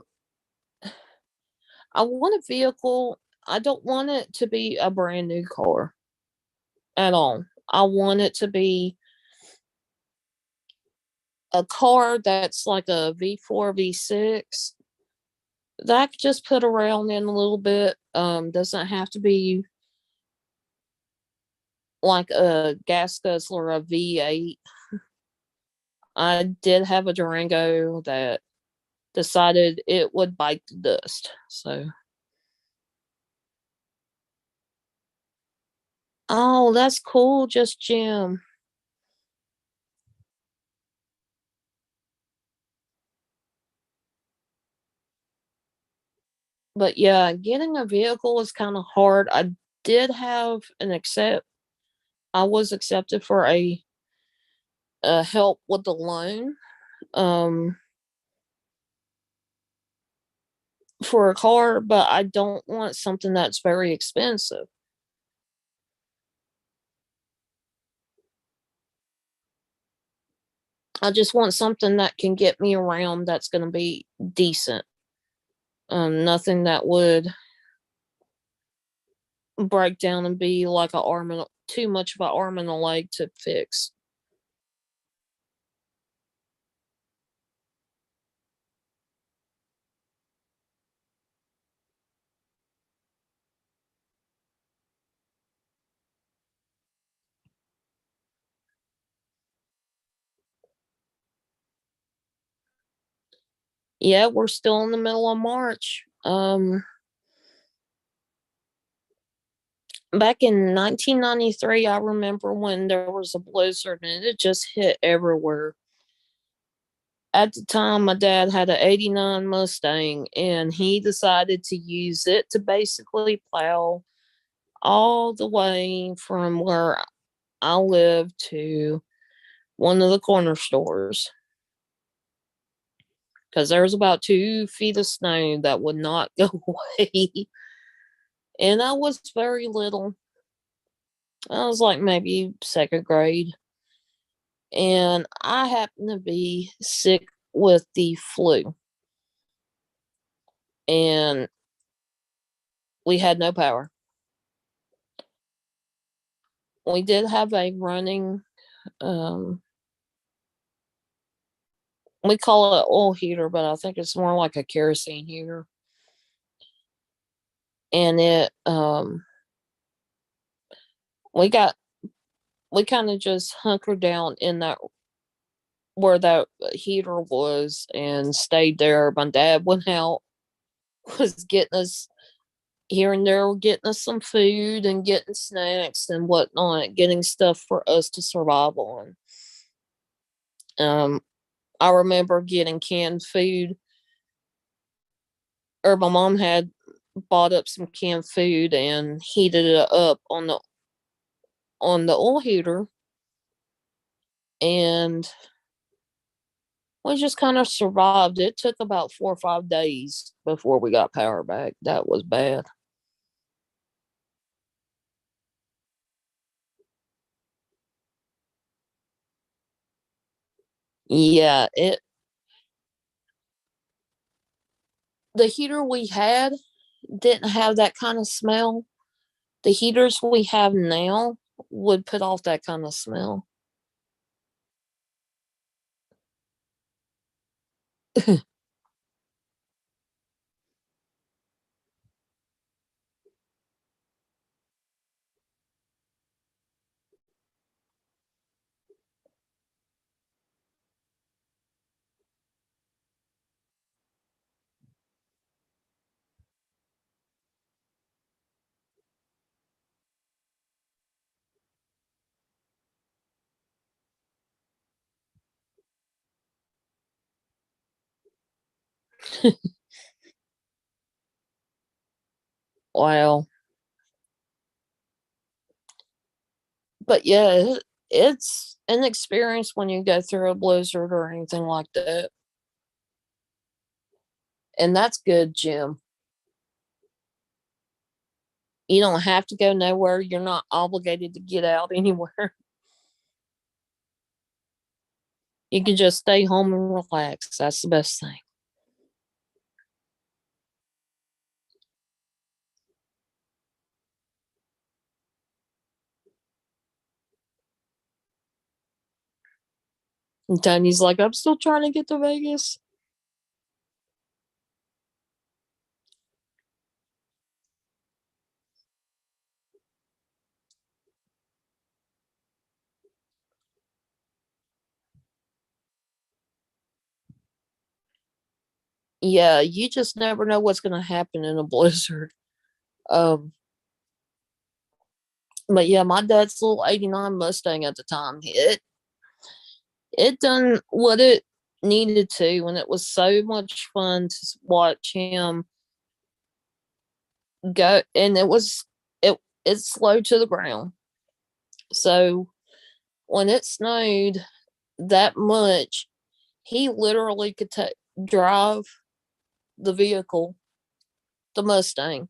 want a vehicle. I don't want it to be a brand new car at all. I want it to be a car that's like a V4, V6 that I could just put around in a little bit. Doesn't have to be like a gas guzzler, a V8. I did have a Durango that decided it would bite the dust. So, oh, that's cool, just Jim. But yeah, getting a vehicle is kind of hard. I did have an accept. I was accepted for a help with the loan um for a car, but I don't want something that's very expensive. I just want something that can get me around that's going to be decent. Nothing that would break down and be like a arm and too much of an arm and a leg to fix. Yeah, we're still in the middle of March. Back in 1993, I remember when there was a blizzard and it just hit everywhere. At the time, my dad had an 89 Mustang and he decided to use it to basically plow all the way from where I live to one of the corner stores because there was about 2 feet of snow that would not go away. And I was very little. I was like maybe second grade. And I happened to be sick with the flu. And we had no power. We did have a running, um, we call it oil heater, but I think it's more like a kerosene heater. And we got, we kind of just hunkered down in that where that heater was and stayed there. My dad went out, was getting us here and there, getting us some food and getting snacks and whatnot, getting stuff for us to survive on. Um, I remember getting canned food, or my mom had bought up some canned food and heated it up on the oil heater, and we just kind of survived. It took about 4 or 5 days before we got power back. That was bad. Yeah, it the heater we had didn't have that kind of smell. The heaters we have now would put off that kind of smell. Wow. But yeah, it's an experience when you go through a blizzard or anything like that. And that's good, Jim. You don't have to go nowhere. You're not obligated to get out anywhere. You can just stay home and relax. That's the best thing. And Tony's like, I'm still trying to get to Vegas. Yeah, you just never know what's going to happen in a blizzard. Um, but yeah, my dad's little '89 Mustang at the time, it done what it needed to, and it was so much fun to watch him go. And it's slow to the ground. So when it snowed that much, he literally could drive the vehicle, the Mustang,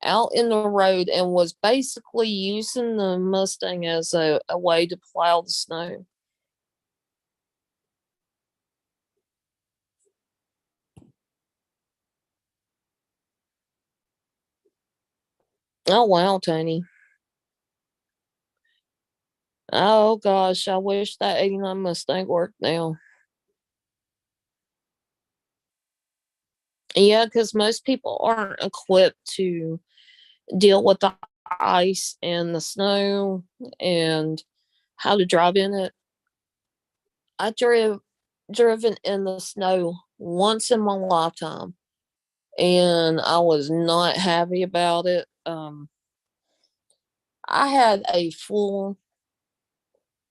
out in the road and was basically using the Mustang as a way to plow the snow. Oh wow, Tony. Oh gosh, I wish that '89 Mustang worked now. Yeah, because most people aren't equipped to deal with the ice and the snow and how to drive in it. I drove. driven in the snow once in my lifetime, and I was not happy about it. I had a full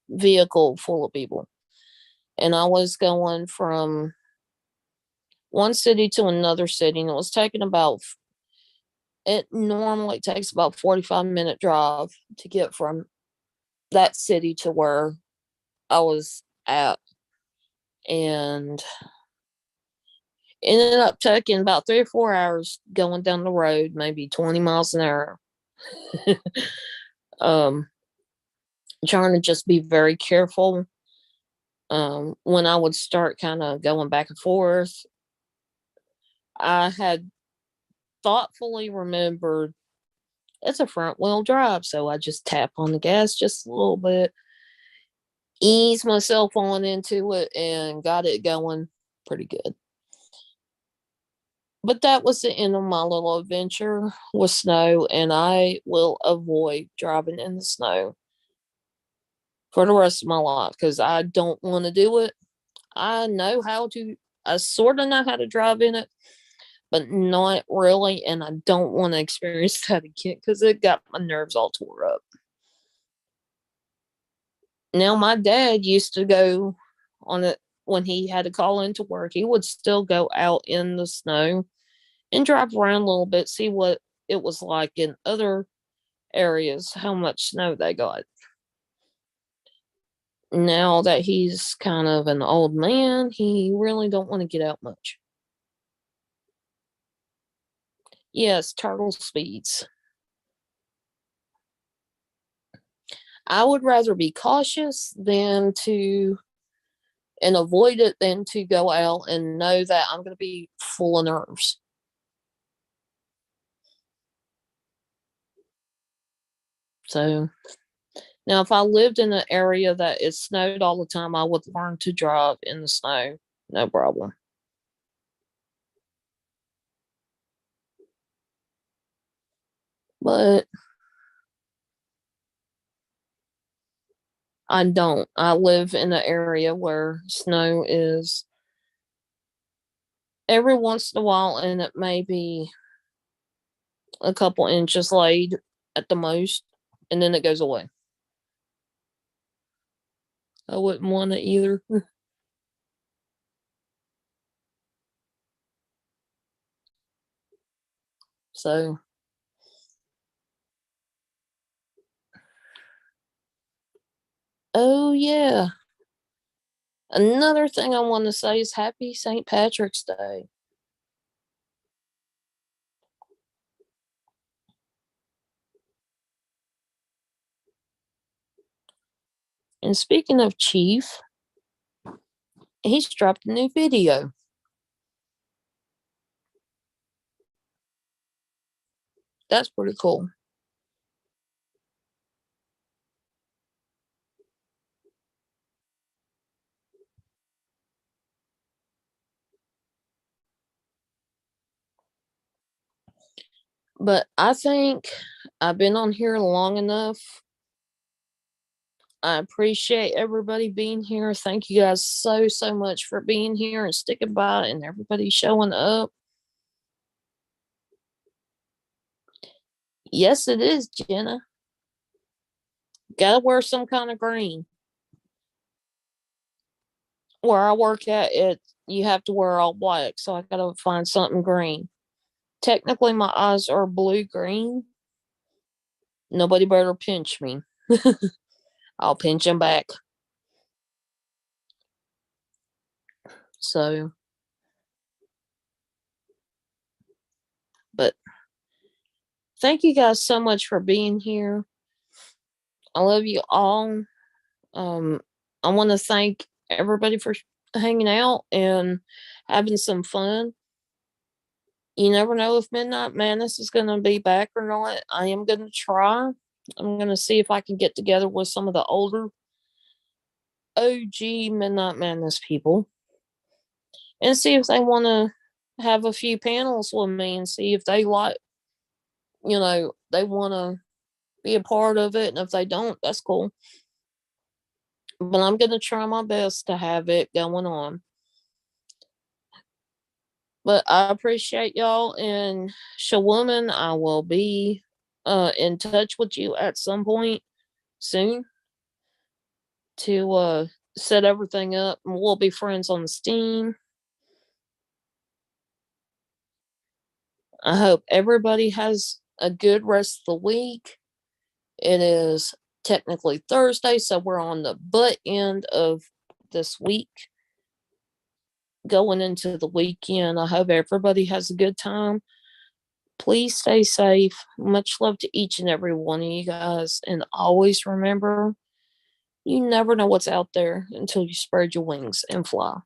vehicle full of people, and I was going from one city to another city, and it was taking about it normally takes about 45-minute drive to get from that city to where I was at, and it ended up taking about 3 or 4 hours going down the road, maybe 20 miles an hour. um, Trying to just be very careful. When I would start kind of going back and forth, I had thoughtfully remembered it's a front wheel drive, so I just tap on the gas just a little bit, ease myself on into it, and got it going pretty good. But that was the end of my little adventure with snow, and I will avoid driving in the snow for the rest of my life because I don't want to do it. I know how to, I sort of know how to drive in it, but not really. And I don't want to experience that again because it got my nerves all tore up. Now, my dad used to go on it when he had to call into work. He would still go out in the snow and drive around a little bit, see what it was like in other areas, how much snow they got. Now that he's kind of an old man, he really don't want to get out much. Yes, turtle speeds. I would rather be cautious than to and avoid it than to go out and know that I'm going to be full of nerves. So now, if I lived in an area that it snowed all the time, I would learn to drive in the snow, no problem. But I don't. I live in an area where snow is every once in a while, and it may be a couple inches laid at the most, and then it goes away. I wouldn't want it either. So, oh yeah. Another thing I want to say is Happy St. Patrick's Day. And speaking of Chief, he's dropped a new video. That's pretty cool. But I think I've been on here long enough. I appreciate everybody being here. Thank you guys so, so much for being here and sticking by and everybody showing up. Yes, it is, Jenna. Gotta wear some kind of green. Where I work at, you have to wear all black, so I gotta find something green. Technically, my eyes are blue green. Nobody better pinch me. I'll pinch them back. So, but thank you guys so much for being here. I love you all. Um, I want to thank everybody for hanging out and having some fun. You never know if Midnight Madness is going to be back or not. I am going to try. I'm going to see if I can get together with some of the older OG Midnight Madness people and see if they want to have a few panels with me and see if they like, they want to be a part of it. And if they don't, that's cool. but I'm going to try my best to have it going on. But I appreciate y'all, and Shawoman, I will be in touch with you at some point soon to set everything up, and we'll be friends on Steam. I hope everybody has a good rest of the week. It is technically Thursday, so we're on the butt end of this week going into the weekend. I hope everybody has a good time. Please stay safe. Much love to each and every one of you guys. And always remember, you never know what's out there until you spread your wings and fly.